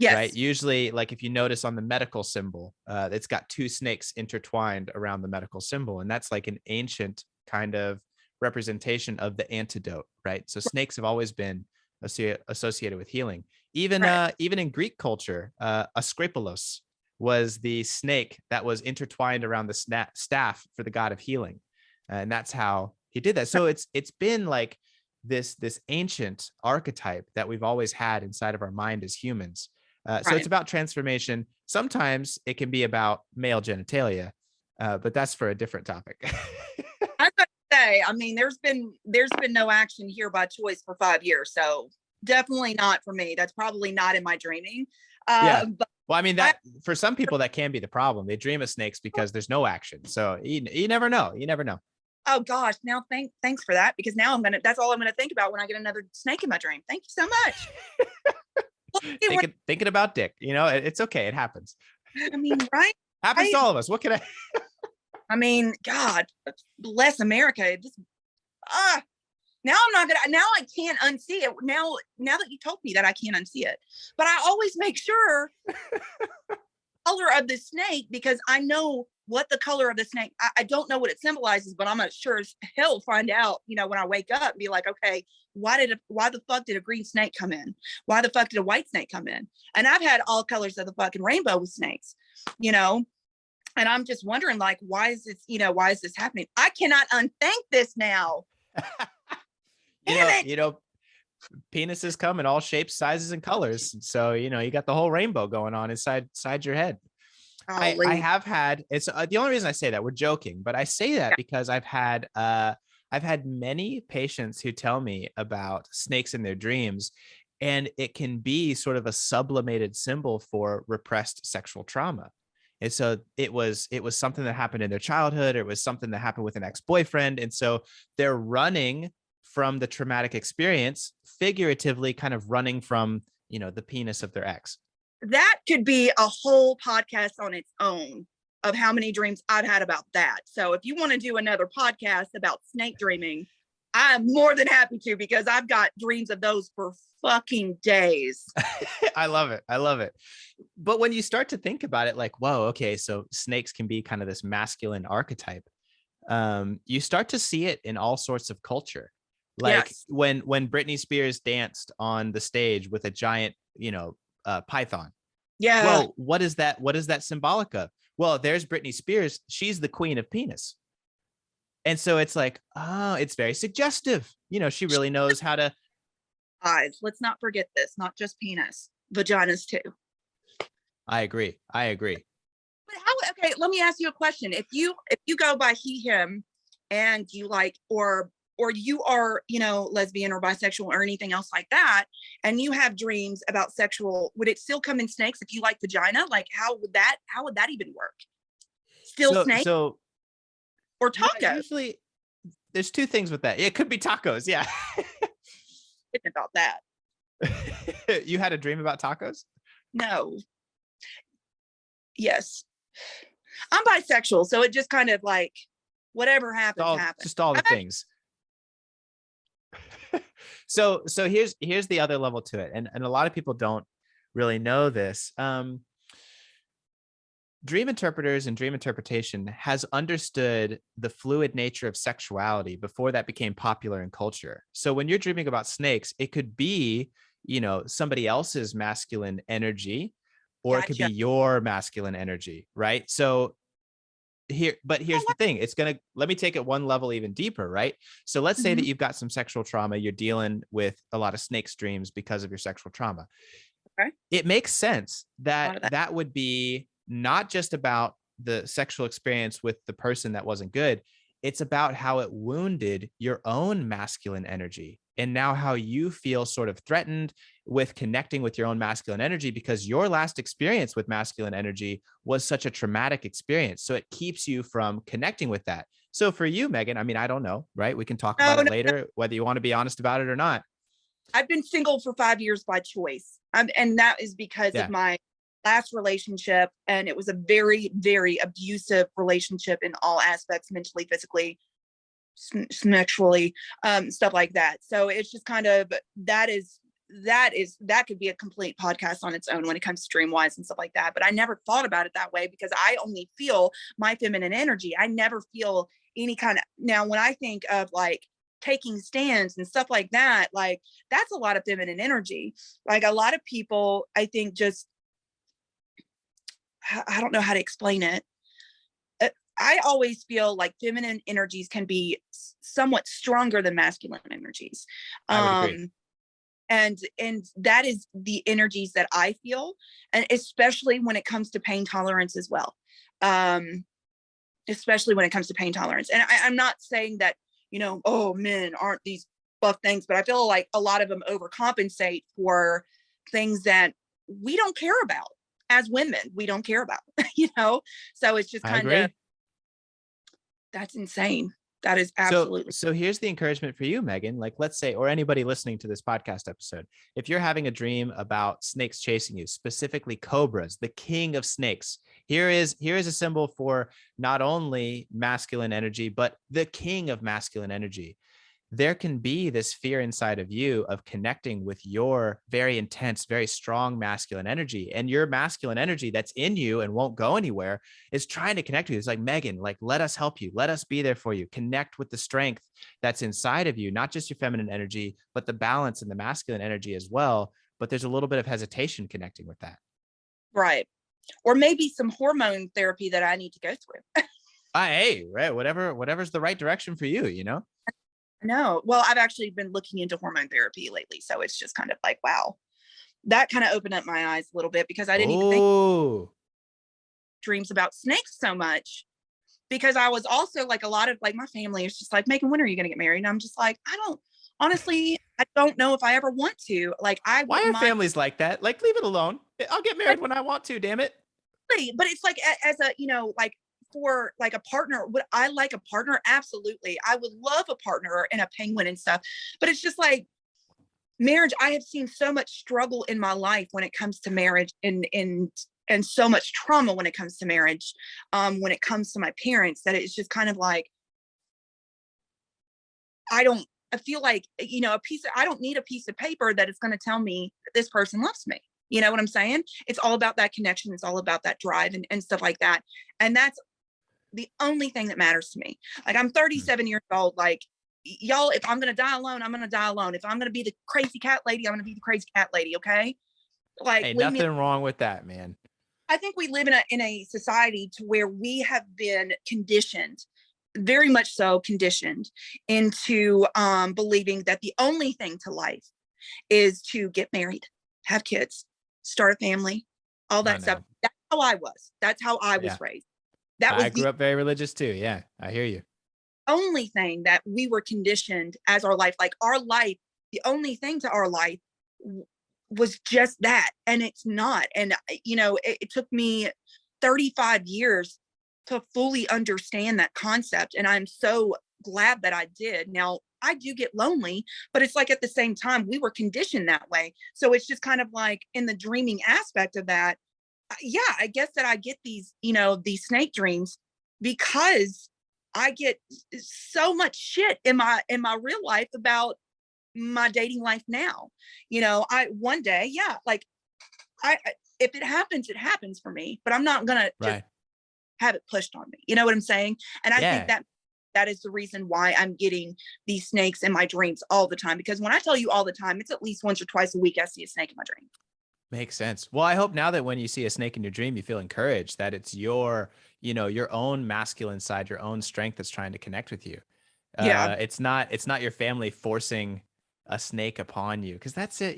Right. yes, Usually, like if you notice on the medical symbol, it's got two snakes intertwined around the medical symbol. And that's like an ancient kind of representation of the antidote. Right. So snakes have always been associated with healing. Even right. even in Greek culture, Asclepios was the snake that was intertwined around the staff for the god of healing, and that's how he did that. So it's been like this ancient archetype that we've always had inside of our mind as humans. So it's Right. about transformation. Sometimes it can be about male genitalia, but that's for a different topic. I was about to say, I mean, there's been no action here by choice for 5 years, so definitely not for me. That's probably not in my dreaming. Yeah. But Well, I mean, I, that for some people that can be the problem. They dream of snakes because there's no action. So you never know. You never know. oh gosh, now thanks for that, because now that's all I'm gonna think about when I get another snake in my dream. Thank you so much. Thinking about dick, it's okay. It happens. I mean, right? Happens to all of us. What can I? I mean, God bless America. Just ah, now I'm not gonna. Now I can't unsee it. Now that you told me that, I can't unsee it. But I always make sure color of the snake, because I know what the color of the snake. I don't know what it symbolizes, but I'm not sure as hell find out. When I wake up and be like, okay, why the fuck did a green snake come in? Why the fuck did a white snake come in? And I've had all colors of the fucking rainbow with snakes. And I'm just wondering, like, why is this happening? I cannot unthank this now. Damn it. Penises come in all shapes, sizes, and colors. So, you got the whole rainbow going on inside your head. I have had, it's the only reason I say that, we're joking, but I say that because I've had many patients who tell me about snakes in their dreams, and it can be sort of a sublimated symbol for repressed sexual trauma. And so it was something that happened in their childhood, or it was something that happened with an ex-boyfriend. And so they're running from the traumatic experience, figuratively kind of running from, the penis of their ex. That could be a whole podcast on its own, of how many dreams I've had about that. So if you want to do another podcast about snake dreaming, I'm more than happy to, because I've got dreams of those for fucking days. I love it. I love it. But when you start to think about it, like, whoa, okay, so snakes can be kind of this masculine archetype. You start to see it in all sorts of culture. Like Yes. when Britney Spears danced on the stage with a giant, python. Yeah. Well, what is that? What is that symbolic of? Well, there's Britney Spears. She's the queen of penis. And so it's like, oh, it's very suggestive. She really knows how to. Eyes. Let's not forget this. Not just penis, vaginas too. I agree. But how? Okay, let me ask you a question. If you go by he him, and you like, or you are, lesbian or bisexual or anything else like that, and you have dreams about sexual, would it still come in snakes if you like vagina? Like, how would that even work? Still snake So or taco? usually there's two things with that. It could be tacos. Yeah. About that. You had a dream about tacos? No. Yes. I'm bisexual, so it just kind of like, whatever happens, happens. Just all the things. So here's the other level to it, and a lot of people don't really know this. Dream interpreters and dream interpretation has understood the fluid nature of sexuality before that became popular in culture. So when you're dreaming about snakes, it could be, somebody else's masculine energy, or it could be your masculine energy, right? So here's the thing. Let me take it one level even deeper, right? So let's say that you've got some sexual trauma. You're dealing with a lot of snakes dreams because of your sexual trauma. Okay. It makes sense that would be not just about the sexual experience with the person that wasn't good. It's about how it wounded your own masculine energy. And now how you feel sort of threatened with connecting with your own masculine energy because your last experience with masculine energy was such a traumatic experience. So it keeps you from connecting with that. So for you, Megan, I mean, I don't know, right? We can talk No, about it no, later, whether you want to be honest about it or not. I've been single for 5 years by choice. And that is because of Yeah, my last relationship. And it was a very, very abusive relationship in all aspects, mentally, physically, sexually, stuff like that. So it's just kind of, that could be a complete podcast on its own when it comes to dream wise and stuff like that. But I never thought about it that way because I only feel my feminine energy. I never feel any kind of, now when I think of like taking stands and stuff like that, like that's a lot of feminine energy. Like a lot of people, I think, just, I don't know how to explain it. I always feel like feminine energies can be somewhat stronger than masculine energies. I would agree. And that is the energies that I feel, and especially when it comes to pain tolerance as well. Especially when it comes to pain tolerance. And I'm not saying that, oh, men aren't these buff things, but I feel like a lot of them overcompensate for things that we don't care about as women. We don't care about, So it's just I kind of, agree. that's insane. That is So, absolutely so here's the encouragement for you, Megan. Like, let's say, or anybody listening to this podcast episode, if you're having a dream about snakes chasing you, specifically cobras, the king of snakes, here is a symbol for not only masculine energy, but the king of masculine energy. There can be this fear inside of you of connecting with your very intense, very strong masculine energy. And your masculine energy that's in you and won't go anywhere is trying to connect with you. It's like, Megan, like, let us help you. Let us be there for you. Connect with the strength that's inside of you, not just your feminine energy, but the balance and the masculine energy as well. But there's a little bit of hesitation connecting with that. right. Or maybe some hormone therapy that I need to go through. Hey, right. Whatever's the right direction for you, you know? No. Well, I've actually been looking into hormone therapy lately. So it's just kind of like, wow, that kind of opened up my eyes a little bit because I didn't even think Oh, dreams about snakes so much. Because I was also like, a lot of like my family is just like, Megan, when are you going to get married? And I'm just like, honestly, I don't know if I ever want to. Like, I why wouldn't are mind. families like that? Like, leave it alone. I'll get married when I want to, damn it. But it's like, as a, like, for like a partner, would I like a partner? Absolutely. I would love a partner and a penguin and stuff. But it's just like marriage. I have seen so much struggle in my life when it comes to marriage, and so much trauma when it comes to marriage, when it comes to my parents, that it's just kind of like, I don't, I feel like, I don't need a piece of paper that is going to tell me that this person loves me. You know what I'm saying? It's all about that connection. It's all about that drive and stuff like that. And that's the only thing that matters to me. Like, I'm 37 years old. Like, y'all, if I'm going to die alone, I'm going to die alone. If I'm going to be the crazy cat lady, I'm going to be the crazy cat lady. Okay. Like, Hey, leave me. nothing wrong with that, man. I think we live in a society to where we have been conditioned, very much so conditioned, into believing that the only thing to life is to get married, have kids, start a family, all Oh that stuff. no. That's how I was. That's how I Yeah. was raised. That I was grew the up very religious too. Yeah, I hear you. only thing that we were conditioned as our life. Like, our life, the only thing to our life was just that. And it's not. And, it took me 35 years to fully understand that concept. And I'm so glad that I did. Now, I do get lonely, but it's like, at the same time, we were conditioned that way. So it's just kind of like, in the dreaming aspect of that, yeah, I guess that I get these snake dreams because I get so much shit in my real life about my dating life now. I one day, yeah, like, if it happens, it happens for me, but I'm not gonna just Right. have it pushed on me. You know what I'm saying? And I think Yeah. that is the reason why I'm getting these snakes in my dreams all the time. Because when I tell you all the time, it's at least once or twice a week I see a snake in my dream. Makes sense. Well, I hope now that when you see a snake in your dream, you feel encouraged that it's your own masculine side, your own strength that's trying to connect with you. Yeah. It's not your family forcing a snake upon you. Cause that's it,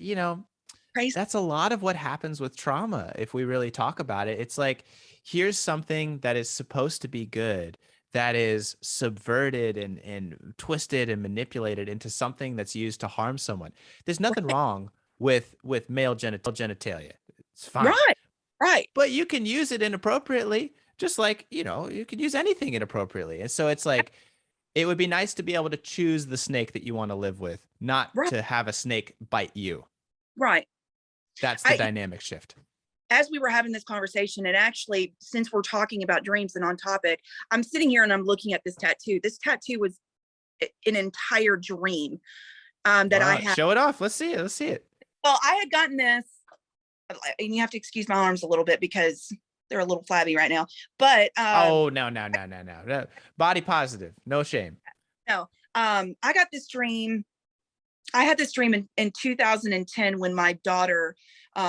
Crazy. that's a lot of what happens with trauma. If we really talk about it, it's like, here's something that is supposed to be good that is subverted and twisted and manipulated into something that's used to harm someone. There's nothing wrong with male genitalia. It's fine. Right. Right. But you can use it inappropriately, just like, you can use anything inappropriately. And so it's like, it would be nice to be able to choose the snake that you want to live with, not Right. to have a snake bite you. Right. That's the dynamic shift. As we were having this conversation, and actually, since we're talking about dreams and on topic, I'm sitting here and I'm looking at this tattoo. This tattoo was an entire dream that I had. Show it off. Let's see it. Let's see it. Well, I had gotten this, and you have to excuse my arms a little bit because they're a little flabby right now. But no. Body positive. No shame. No. I got this dream. I had this dream in 2010 when my daughter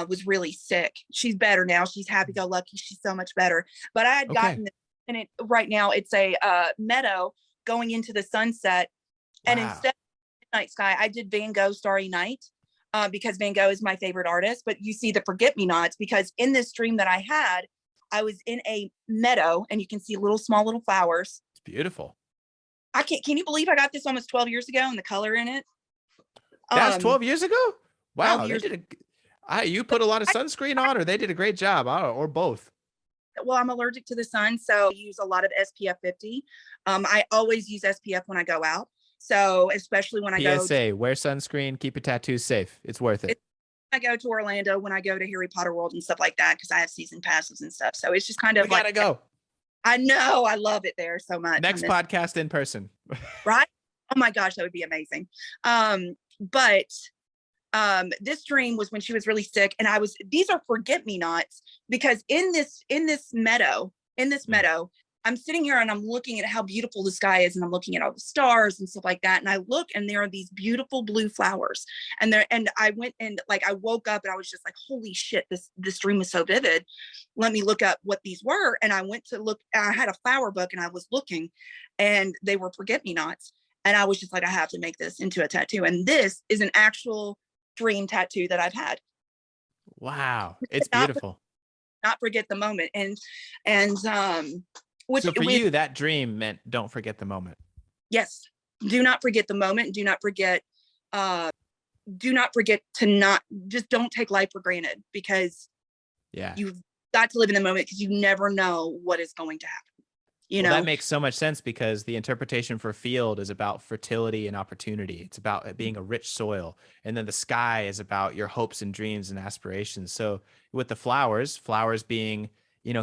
was really sick. She's better now. She's happy-go-lucky. She's so much better. But I had gotten this, and right now it's a meadow going into the sunset. Wow. And instead of Midnight Sky, I did Van Gogh Starry Night because Van Gogh is my favorite artist. But you see the forget-me-nots because in this dream that I had, I was in a meadow and you can see small little flowers. It's beautiful. Can you believe I got this almost 12 years ago and the color in it? That was 12 years ago? Wow. You put a lot of sunscreen on, or they did a great job, or both. Well, I'm allergic to the sun, so I use a lot of SPF 50. I always use SPF when I go out. So especially when I PSA, wear sunscreen, keep your tattoos safe. It's worth it. I go to Orlando, when I go to Harry Potter World and stuff like that, because I have season passes and stuff. So it's just kind of we gotta go. I know. I love it there so much. Next podcast in person. Right? Oh my gosh, that would be amazing. But this dream was when she was really sick, and these are forget-me-nots, because in this meadow, I'm sitting here and I'm looking at how beautiful the sky is, and I'm looking at all the stars and stuff like that. And I look, and there are these beautiful blue flowers. And I went and I woke up and I was just like, holy shit, this dream was so vivid. Let me look up what these were. And I went to look, I had a flower book and I was looking, and they were forget-me-nots. And I was just like, I have to make this into a tattoo. And this is an actual dream tattoo that I've had. Wow. It's beautiful. Not forget the moment. And so for you, that dream meant don't forget the moment. Yes. Do not forget the moment. Do not forget to just don't take life for granted, because you've got to live in the moment, because you never know what is going to happen. That makes so much sense, because the interpretation for field is about fertility and opportunity. It's about it being a rich soil. And then the sky is about your hopes and dreams and aspirations. So with the flowers being,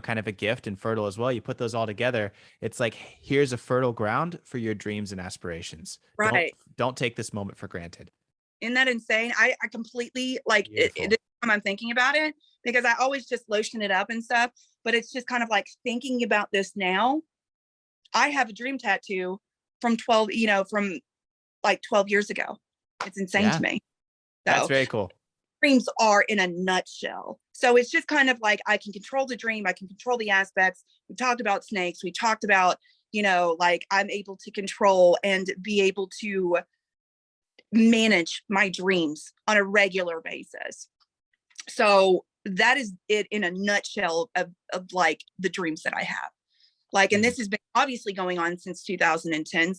kind of a gift and fertile as well, you put those all together. It's like, here's a fertile ground for your dreams and aspirations. Right. Don't take this moment for granted. Isn't that insane? I completely it I'm thinking about it, because I always just lotion it up and stuff, but it's just kind of like thinking about this now. I have a dream tattoo from 12 years ago. It's insane to me. So, that's very cool. Dreams are in a nutshell. So it's just kind of like, I can control the dream. I can control the aspects. We talked about snakes. We talked about, I'm able to control and be able to manage my dreams on a regular basis. So that is it in a nutshell of the dreams that I have. And this has been obviously going on since 2010,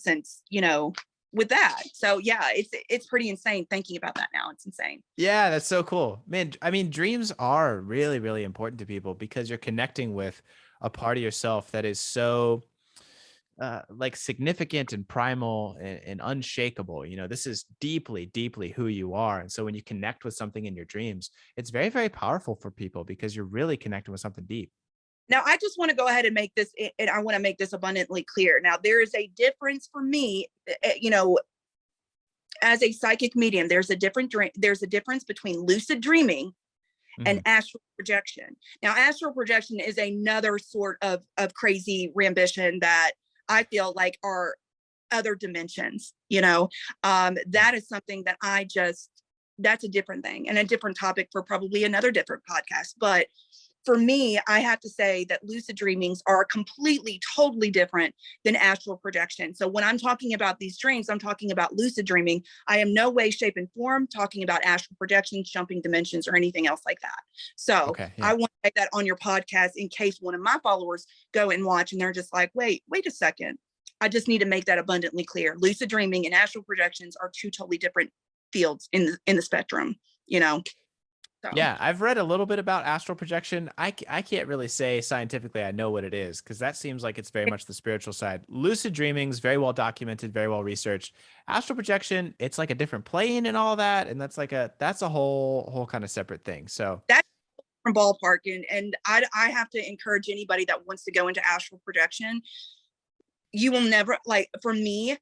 with that. So yeah, it's pretty insane thinking about that now. It's insane. Yeah, that's so cool, man. I mean, dreams are really, really important to people, because you're connecting with a part of yourself that is so significant and primal and unshakable. This is deeply, deeply who you are. And so when you connect with something in your dreams, it's very, very powerful for people, because you're really connecting with something deep. Now, I just want to go ahead and make this, and I want to make this abundantly clear. Now, there is a difference for me, as a psychic medium, there's a difference between lucid dreaming and astral projection. Now, astral projection is another sort of crazy rambition that I feel like are other dimensions. That is something that that's a different thing and a different topic for probably another different podcast. But for me, I have to say that lucid dreamings are completely, totally different than astral projection. So when I'm talking about these dreams, I'm talking about lucid dreaming. I am no way, shape, and form talking about astral projections, jumping dimensions, or anything else like that. So I want to make that on your podcast in case one of my followers go and watch and they're just like, wait a second. I just need to make that abundantly clear. Lucid dreaming and astral projections are two totally different fields in the spectrum, you know. So. Yeah, I've read a little bit about astral projection. I can't really say scientifically I know what it is, because that seems like it's very much the spiritual side. Lucid dreaming is very well documented, very well researched. Astral projection, it's like a different plane and all that, and that's a whole kind of separate thing. So that's from ballpark, and I have to encourage anybody that wants to go into astral projection. You will never, like, for me,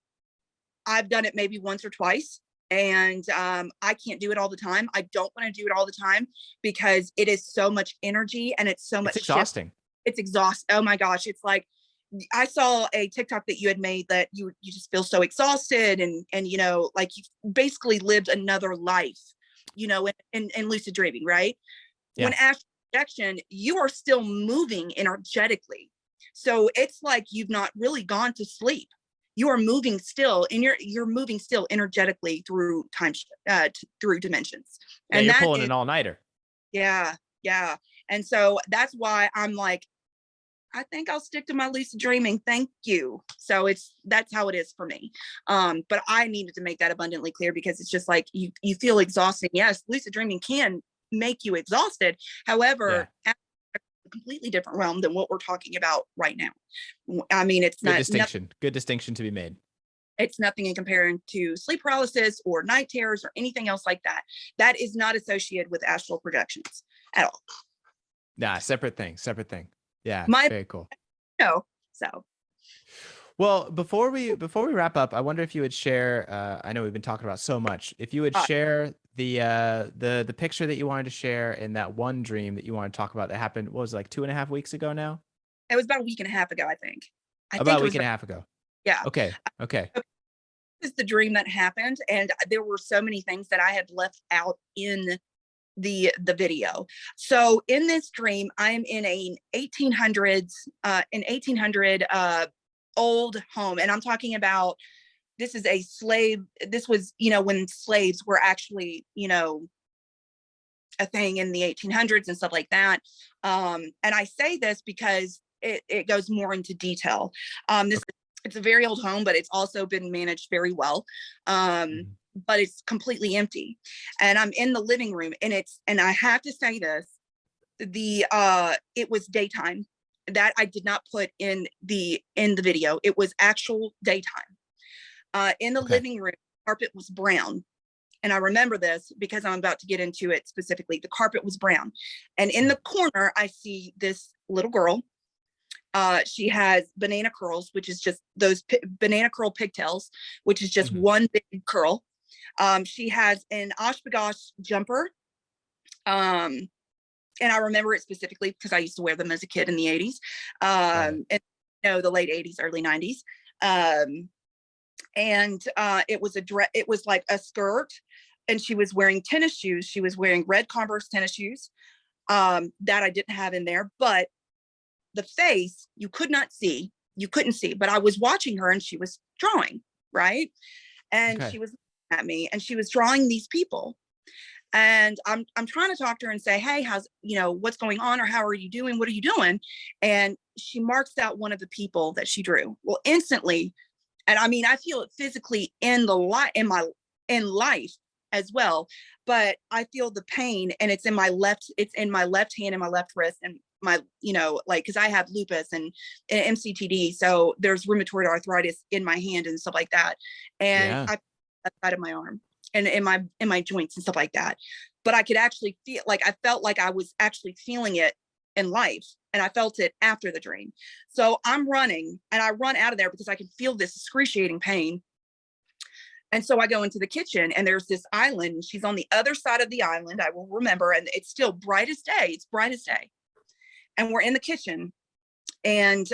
I've done it maybe once or twice. And I can't do it all the time. I don't want to do it all the time because it is so much energy and it's so much exhausting. It's exhausting. Oh my gosh. It's like, I saw a TikTok that you had made that you just feel so exhausted and you know, like you basically lived another life, you know, in lucid dreaming, right? Yeah. When astral projection, you are still moving energetically. So it's like you've not really gone to sleep. You are moving still, and you're moving still energetically through time, through dimensions. And you're pulling an all-nighter. Yeah. And so that's why I'm like, I think I'll stick to my lucid dreaming. Thank you. So that's how it is for me. But I needed to make that abundantly clear because it's just like you feel exhausting. Yes, lucid dreaming can make you exhausted. However, a completely different realm than what we're talking about right now. I mean, it's good distinction to be made. It's nothing in comparing to sleep paralysis or night terrors or anything else like that. That is not associated with astral projections at all. Nah, separate thing. Yeah, very cool. No, so. Well, before we wrap up, I wonder if you would share. I know we've been talking about so much. If you would share the picture that you wanted to share and that one dream that you wanted to talk about that happened. What was it, like 2.5 weeks ago now? It was about a week and a half ago, I think. About a week and a half ago. Yeah. Okay. This is the dream that happened, and there were so many things that I had left out in the video. So in this dream, I am in an 1800 old home, and I'm talking about, this is a slave. This was, you know, when slaves were actually, you know, a thing in the 1800s and stuff like that. And I say this because it goes more into detail. It's a very old home, but it's also been managed very well. But it's completely empty. And I'm in the living room, and I have to say this, it was daytime. That I did not put in the video. It was actual daytime. In the living room, carpet was brown. And I remember this because I'm about to get into it specifically. The carpet was brown. And in the corner, I see this little girl. She has banana curls, which is just those banana curl pigtails, which is just one big curl. She has an Oshkosh jumper. And I remember it specifically because I used to wear them as a kid in the 80s. And you know, the late 80s, early 90s. And it was it was like a skirt, and she was wearing tennis shoes. She was wearing red Converse tennis shoes that I didn't have in there, but the face you couldn't see, but I was watching her, and she was drawing, right? And she was looking at me, and she was drawing these people. And I'm trying to talk to her and say, hey, how's, you know, what's going on, or how are you doing? What are you doing? And she marks out one of the people that she drew. Well, instantly, and I mean, I feel it physically in life as well, but I feel the pain, and it's in my left hand and my left wrist, and my, you know, like, because I have lupus and MCTD, so there's rheumatoid arthritis in my hand and stuff like that, and I side of my arm and in my joints and stuff like that. But I could actually feel, like, I felt like I was actually feeling it in life, and I felt it after the dream. So I'm running, and I run out of there because I can feel this excruciating pain. And so I go into the kitchen, and there's this island, and she's on the other side of the island. I will remember, and it's still bright as day. It's bright as day. And we're in the kitchen, and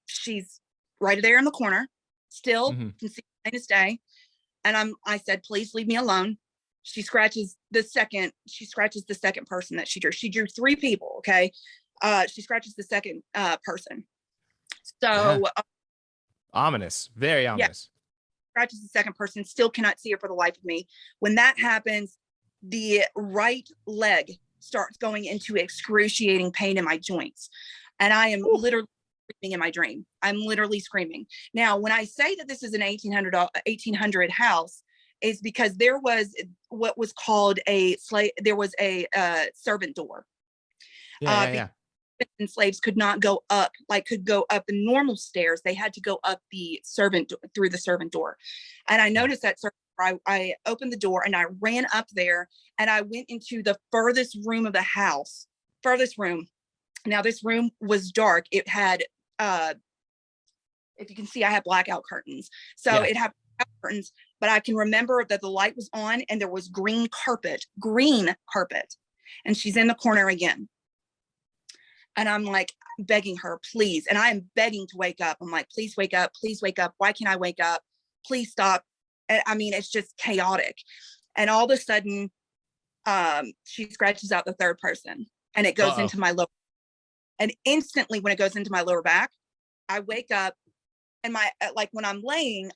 she's right there in the corner, still can see plain as day. And I said, please leave me alone. She scratches she scratches the second person that she drew. She drew 3 people. Okay. She scratches the second person. So ominous, very ominous. Scratches the second person, still cannot see her for the life of me. When that happens, the right leg starts going into excruciating pain in my joints. And I am literally screaming in my dream. I'm literally screaming. Now, when I say that this is an 1800 house, is because there was what was called there was a servant door. And slaves could not go up, could go up the normal stairs. They had to go up through the servant door. And I noticed that I opened the door and I ran up there and I went into the furthest room of the house, furthest room. Now this room was dark. It had, if you can see, I had blackout curtains. So it had blackout curtains, but I can remember that the light was on and there was green carpet. And she's in the corner again. And I'm like begging her, please. And I am begging to wake up. I'm like, please wake up. Please wake up. Why can't I wake up? Please stop. And I mean, it's just chaotic. And all of a sudden, she scratches out the third person and it goes into my lower. And instantly when it goes into my lower back, I wake up and when I'm laying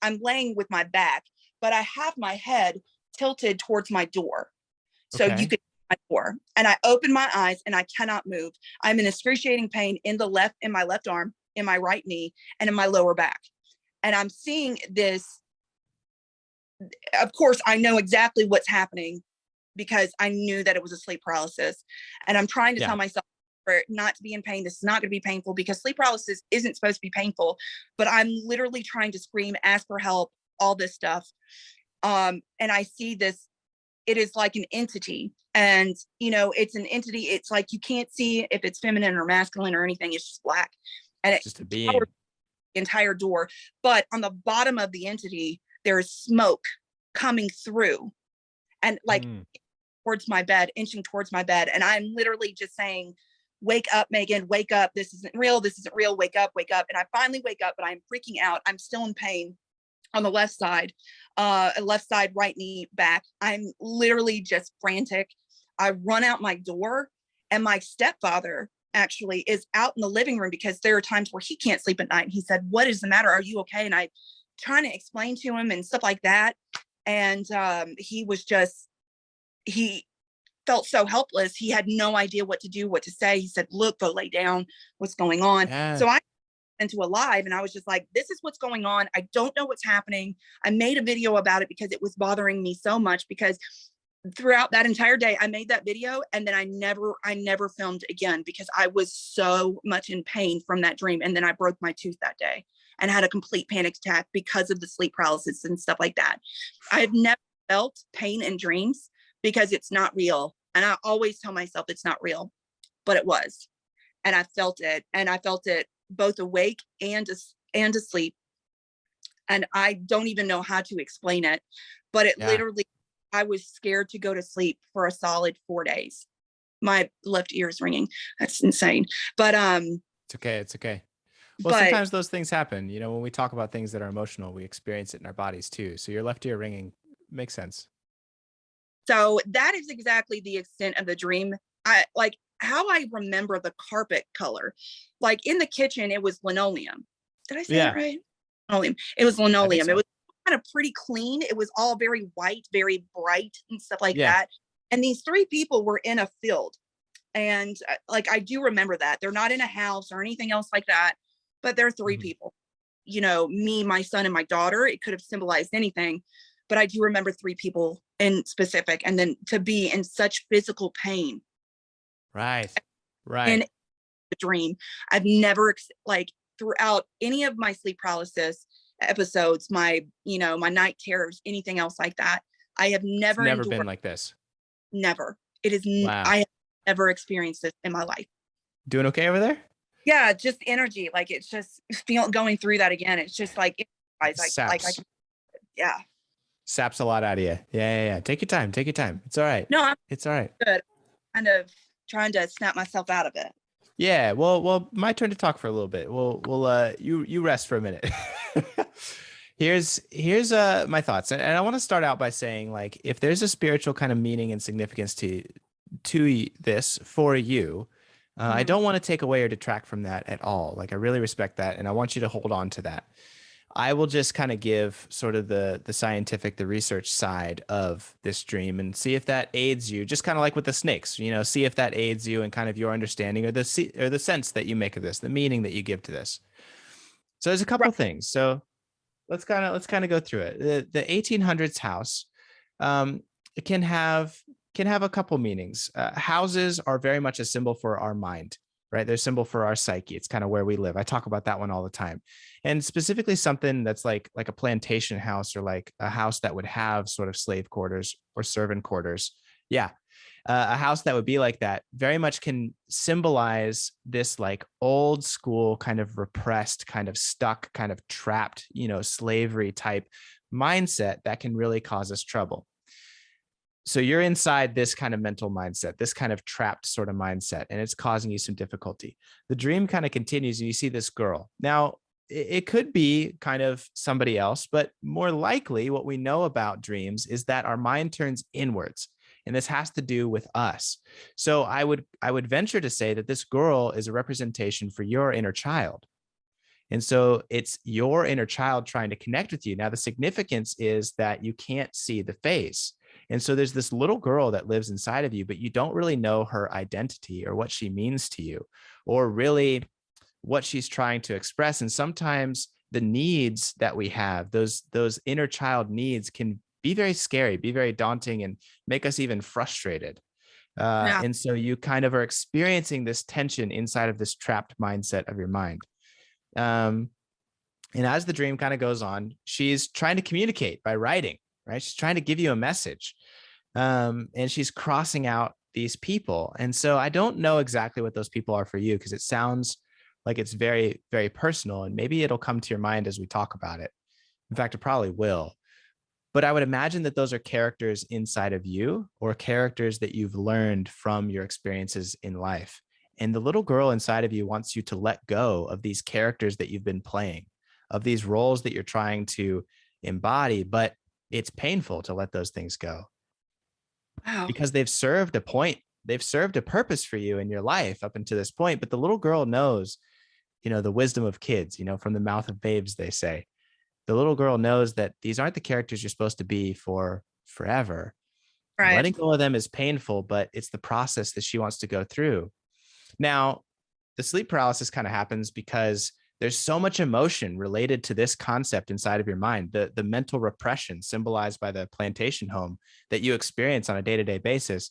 with my back, but I have my head tilted towards my door. So you could my door, and I open my eyes and I cannot move. I'm in excruciating pain in my left arm, in my right knee, and in my lower back. And I'm seeing this. Of course, I know exactly what's happening because I knew that it was a sleep paralysis. And I'm trying to tell myself for not to be in pain. This is not going to be painful because sleep paralysis isn't supposed to be painful, but I'm literally trying to scream, ask for help, all this stuff. And I see this, it is like an entity. And, it's an entity. It's like, you can't see if it's feminine or masculine or anything. It's just black. And it's just a being. The entire door. But on the bottom of the entity, there is smoke coming through and towards my bed, inching towards my bed. And I'm literally just saying, wake up, Megan, wake up. This isn't real. This isn't real. Wake up, wake up. And I finally wake up, but I'm freaking out. I'm still in pain on the left side, right knee, back. I'm literally just frantic. I run out my door and my stepfather actually is out in the living room because there are times where he can't sleep at night. And he said, what is the matter? Are you okay? And I trying to explain to him and stuff like that. And he felt so helpless. He had no idea what to do, what to say. He said, look, go lay down. What's going on? Yeah. So I went into a live and I was just like, this is what's going on. I don't know what's happening. I made a video about it because it was bothering me so much, because throughout that entire day, I made that video and then I never filmed again because I was so much in pain from that dream. And then I broke my tooth that day and had a complete panic attack because of the sleep paralysis and stuff like that. I've never felt pain in dreams because it's not real. And I always tell myself it's not real, but it was. And I felt it. And I felt it both awake and asleep. And I don't even know how to explain it, but it literally, I was scared to go to sleep for a solid 4 days. My left ear is ringing. That's insane. But it's okay. It's okay. Well, sometimes those things happen. When we talk about things that are emotional, we experience it in our bodies too. So your left ear ringing makes sense. So that is exactly the extent of the dream. How I remember the carpet color. Like in the kitchen, it was linoleum. Did I say that right? Linoleum. It was linoleum. So. It was kind of pretty clean. It was all very white, very bright and stuff like that. And these 3 people were in a field. And I do remember that. They're not in a house or anything else like that, but they're 3 people. Me, my son, and my daughter. It could have symbolized anything, but I do remember 3 people in specific, and then to be in such physical pain. Right. In the dream. I've never, throughout any of my sleep paralysis episodes, my night terrors, anything else like that, I have never been like this. Never. It is. Wow. I have never experienced this in my life. Doing okay over there? Yeah, just energy. It's just going through that again. It's just saps a lot out of you. Yeah. Take your time. It's all right. No, it's all right. Good. Kind of trying to snap myself out of it. Yeah. Well, my turn to talk for a little bit. You rest for a minute. Here's my thoughts, and I want to start out by saying, like, if there's a spiritual kind of meaning and significance to this for you, I Mhm. don't want to take away or detract from that at all. Like, I really respect that, and I want you to hold on to that. I will just kind of give sort of the scientific, the research side of this dream and see if that aids you, just kind of like with the snakes, see if that aids you and kind of your understanding or the sense that you make of this, the meaning that you give to this. So there's a Right. couple things. So let's kind of go through it. The 1800s house, it can have a couple meanings. Houses are very much a symbol for our mind, right? They're a symbol for our psyche. It's kind of where we live. I talk about that one all the time, and specifically something that's like a plantation house or like a house that would have sort of slave quarters or servant quarters. Yeah, a house that would be like that very much can symbolize this like old school kind of repressed, kind of stuck, kind of trapped, slavery type mindset that can really cause us trouble. So you're inside this kind of mental mindset, this kind of trapped sort of mindset, and it's causing you some difficulty. The dream kind of continues, and you see this girl. Now, it could be kind of somebody else, but more likely, what we know about dreams is that our mind turns inwards, and this has to do with us. So I would venture to say that this girl is a representation for your inner child. And so it's your inner child trying to connect with you. Now, the significance is that you can't see the face. And so there's this little girl that lives inside of you, but you don't really know her identity or what she means to you, or really what she's trying to express. And sometimes the needs that we have, those inner child needs, can be very scary, be very daunting, and make us even frustrated. Yeah. And so you kind of are experiencing this tension inside of this trapped mindset of your mind. Um, and as the dream kind of goes on, she's trying to communicate by writing, right? She's trying to give you a message. And she's crossing out these people. And so I don't know exactly what those people are for you, because it sounds like it's very, very personal. And maybe it'll come to your mind as we talk about it. In fact, it probably will. But I would imagine that those are characters inside of you, or characters that you've learned from your experiences in life. And the little girl inside of you wants you to let go of these characters that you've been playing, of these roles that you're trying to embody, but it's painful to let those things go Wow. because they've served a point. They've served a purpose for you in your life up until this point. But the little girl knows, the wisdom of kids, from the mouth of babes, they say. The little girl knows that these aren't the characters you're supposed to be for forever. And Right. letting go of them is painful, but it's the process that she wants to go through. Now, the sleep paralysis kind of happens because there's so much emotion related to this concept inside of your mind, the mental repression symbolized by the plantation home that you experience on a day-to-day basis,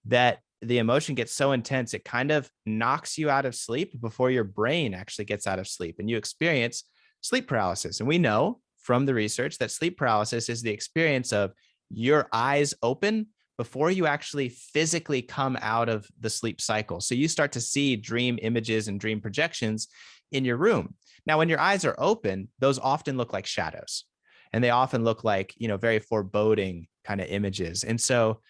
that the emotion gets so intense, it kind of knocks you out of sleep before your brain actually gets out of sleep, and you experience sleep paralysis. And we know from the research that sleep paralysis is the experience of your eyes open before you actually physically come out of the sleep cycle. So you start to see dream images and dream projections in your room. Now, when your eyes are open, those often look like shadows, and they often look like, very foreboding kind of images. And so,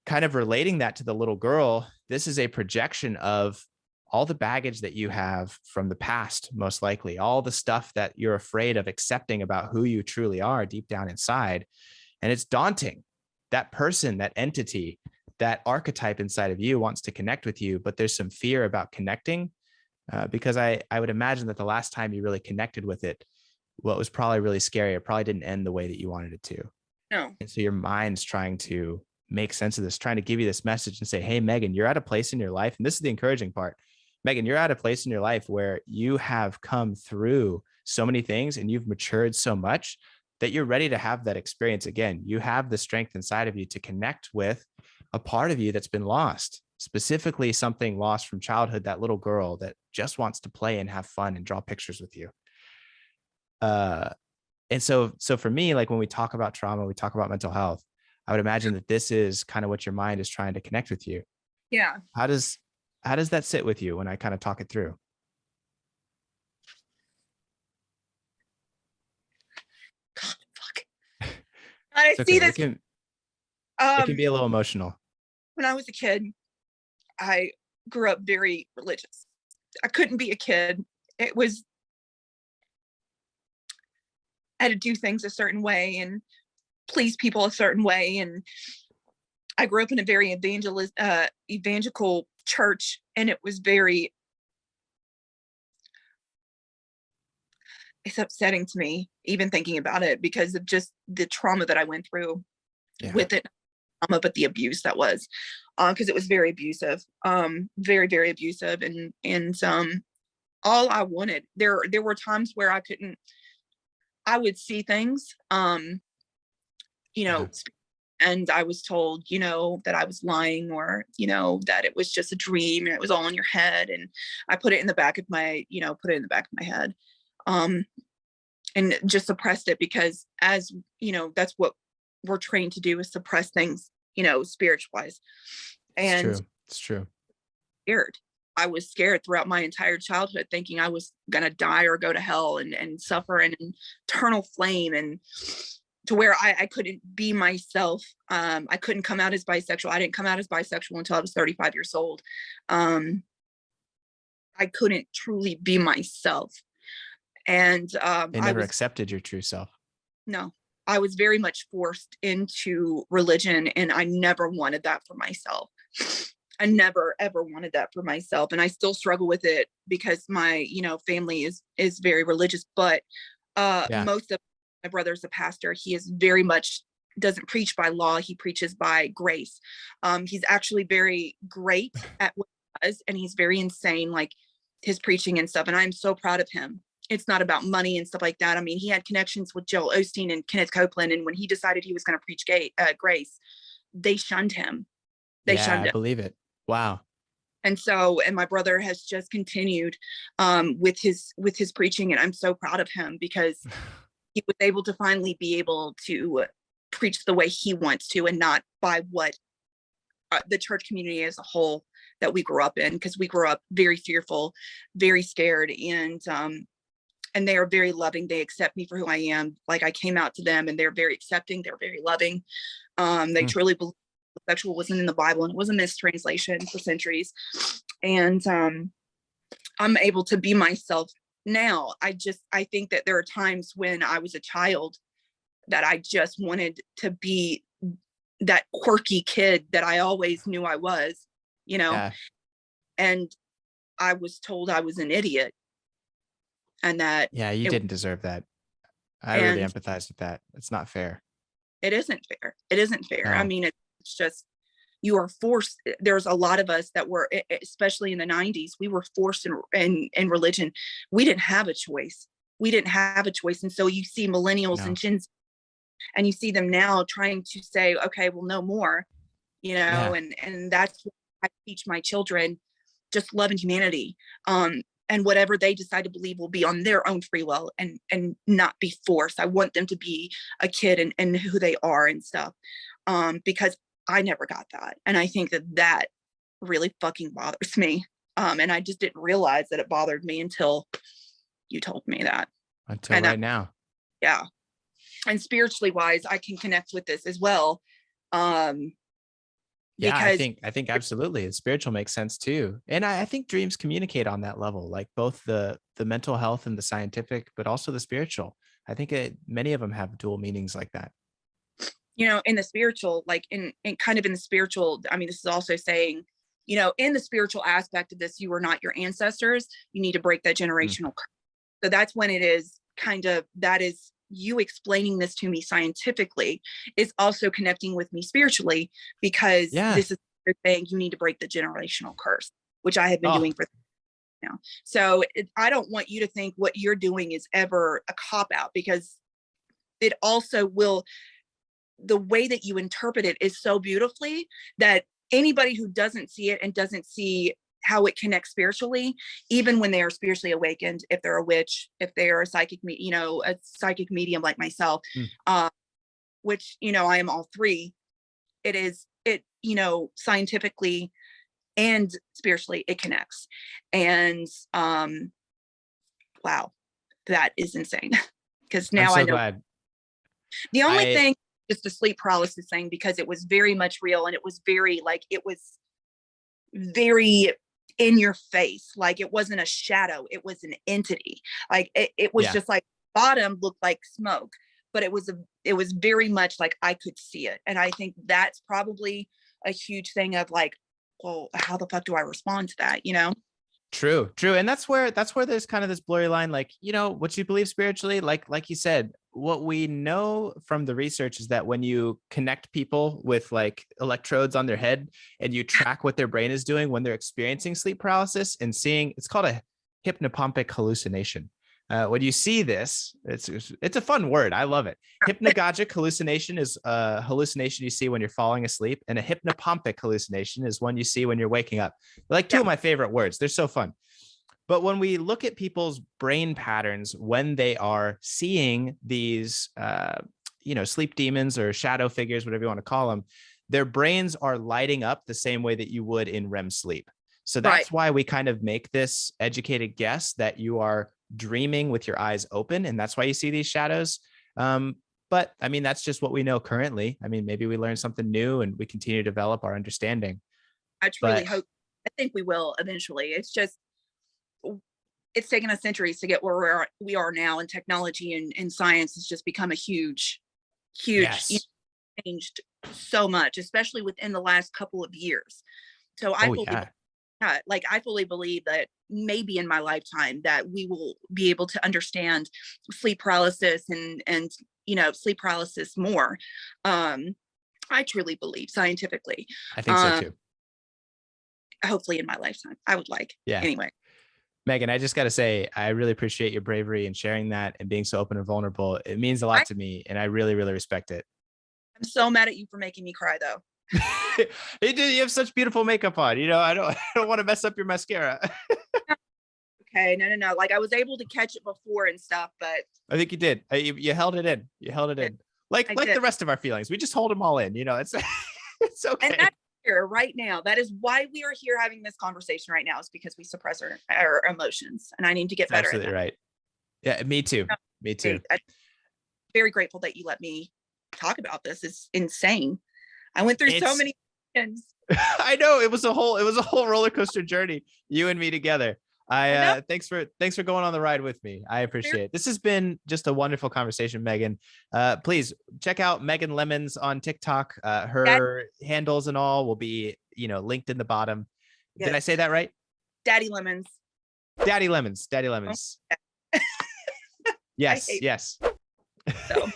kind of relating that to the little girl, this is a projection of all the baggage that you have from the past, most likely, all the stuff that you're afraid of accepting about who you truly are deep down inside. And it's daunting. That person, that entity, that archetype inside of you wants to connect with you, but there's some fear about connecting, because I would imagine that the last time you really connected with it, what was probably really scary, it probably didn't end the way that you wanted it to. No. And so your mind's trying to make sense of this, trying to give you this message and say, hey, Megan, you're at a place in your life. And this is the encouraging part. Megan, you're at a place in your life where you have come through so many things and you've matured so much that you're ready to have that experience again. You have the strength inside of you to connect with a part of you that's been lost, specifically something lost from childhood, that little girl that just wants to play and have fun and draw pictures with you. And so for me, like when we talk about trauma, we talk about mental health, I would imagine that this is kind of what your mind is trying to connect with you. Yeah. How does that sit with you when I kind of talk it through? God, fuck. I It's see okay. It this. can it can Um, be a little emotional. when I was a kid, I grew up very religious. I couldn't be a kid. It was had to do things a certain way and please people a certain way. And I grew up in a very evangelical church, and it was very, it's upsetting to me even thinking about it because of just the trauma that I went through with it, but the abuse that was, because it was very abusive, very, very abusive. And all I wanted, there were times where I would see things, Yeah. and I was told, that I was lying, or, that it was just a dream and it was all in your head. And I put it in the back of my, head, and just suppressed it because, as that's what we're trained to do, is suppress things, spiritual wise. And It's true. scared. I was scared throughout my entire childhood, thinking I was gonna die or go to hell and suffer an eternal flame, and to where I couldn't be myself. I couldn't come out as bisexual. I didn't come out as bisexual until I was 35 years old. I couldn't truly be myself. And They never accepted your true self. no, I was very much forced into religion, and I never wanted that for myself. I never ever wanted that for myself, and I still struggle with it because my family is very religious. But most of my brother's a pastor. He is very much doesn't preach by law. He preaches by grace. He's actually very great at what he does, and he's very insane, like his preaching and stuff. And I'm so proud of him. It's not about money and stuff like that. I mean, he had connections with Joel Osteen and Kenneth Copeland, and when he decided he was going to preach grace, they shunned him. I believe it. Wow. And my brother has just continued with his preaching, and I'm so proud of him because he was able to finally be able to preach the way he wants to, and not by what the church community as a whole that we grew up in, because we grew up very fearful, very scared, and they are very loving. They accept me for who I am. Like, I came out to them, and they're very accepting. They're very loving. They truly believe sexual wasn't in the Bible, and it was a mistranslation for centuries. And I'm able to be myself now. I think that there are times when I was a child that I just wanted to be that quirky kid that I always knew I was, and I was told I was an idiot, and that you didn't deserve that. I really empathize with that. It's not fair. It isn't fair. It isn't fair. No. I mean, it's just, you are forced. There's a lot of us that were, especially in the 90s, we were forced in religion. We didn't have a choice. And so you see millennials and Gen Z, and you see them now trying to say, okay, well, no more, and that's what I teach my children, just love and humanity. And whatever they decide to believe will be on their own free will, and not be forced. I want them to be a kid and who they are and stuff, because I never got that. And I think that really fucking bothers me. And I just didn't realize that it bothered me until you told me that. Until right now. Yeah. And spiritually wise, I can connect with this as well. I think absolutely. Spiritual makes sense too. And I think dreams communicate on that level, like both the mental health and the scientific, but also the spiritual. I think many of them have dual meanings like that. In the spiritual, like in kind of in the spiritual, I mean, this is also saying, in the spiritual aspect of this, you are not your ancestors. You need to break that generational curse. So that's when it is that is you explaining this to me scientifically is also connecting with me spiritually, because this is saying you need to break the generational curse, which I have been doing for now. So I don't want you to think what you're doing is ever a cop out, because it also will, the way that you interpret it is so beautifully that anybody who doesn't see it and doesn't see how it connects spiritually, even when they are spiritually awakened, if they're a witch, if they're a psychic, a psychic medium like myself, which, I am all three, scientifically and spiritually, it connects. And wow, that is insane. Because now I know. Glad. The only thing is the sleep paralysis thing, because it was very much real, and it was very it was very in your face. Like, it wasn't a shadow, it was an entity. Like it was just like bottom looked like smoke, but it was very much like I could see it. And I think that's probably a huge thing of like, well, how the fuck do I respond to that? True. And that's where there's kind of this blurry line, like, what you believe spiritually, like you said, what we know from the research is that when you connect people with like electrodes on their head and you track what their brain is doing when they're experiencing sleep paralysis and seeing, it's called a hypnopompic hallucination. When you see this, it's a fun word. I love it. Hypnagogic hallucination is a hallucination you see when you're falling asleep, and a hypnopompic hallucination is one you see when you're waking up. They're like two of my favorite words. They're so fun. But when we look at people's brain patterns when they are seeing these, sleep demons or shadow figures, whatever you want to call them, their brains are lighting up the same way that you would in REM sleep. So that's why we kind of make this educated guess that you are dreaming with your eyes open, and that's why you see these shadows. But I mean, that's just what we know currently. I mean, maybe we learn something new and we continue to develop our understanding. I truly hope. I think we will eventually. It's just, it's taken us centuries to get where we are now, and technology and science has just become a huge changed so much, especially within the last couple of years. So I fully believe that maybe in my lifetime that we will be able to understand sleep paralysis and sleep paralysis more. I truly believe scientifically. I think so too. Hopefully in my lifetime, I would like. Yeah. Anyway. Megan, I just got to say, I really appreciate your bravery and sharing that and being so open and vulnerable. It means a lot to me, and I really, really respect it. I'm so mad at you for making me cry, though. You have such beautiful makeup on. I don't want to mess up your mascara. Okay, no. Like, I was able to catch it before and stuff, but I think you did. You held it in. You held it in. Like the rest of our feelings. We just hold them all in. It's it's okay. And that's here right now. That is why we are here having this conversation right now, is because we suppress our emotions, and I need to get better. Absolutely right. Yeah, me too. Me too. I'm very grateful that you let me talk about this. It's insane. I went through so many things. I know, it was a whole roller coaster journey, you and me together. Thanks for going on the ride with me. I appreciate it. This has been just a wonderful conversation, Megan. Please check out Megan Lemons on TikTok. Her handles and all will be, linked in the bottom. Yes. Did I say that right? Daddy Lemons. Yes. So.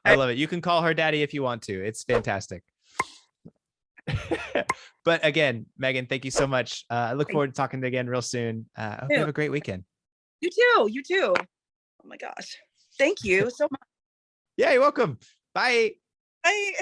I love it. You can call her daddy if you want to. It's fantastic. But again, Megan, thank you so much. I look forward to talking again real soon. I hope you have a great weekend. You too. Oh my gosh. Thank you so much. Yeah, you're welcome. Bye. Bye.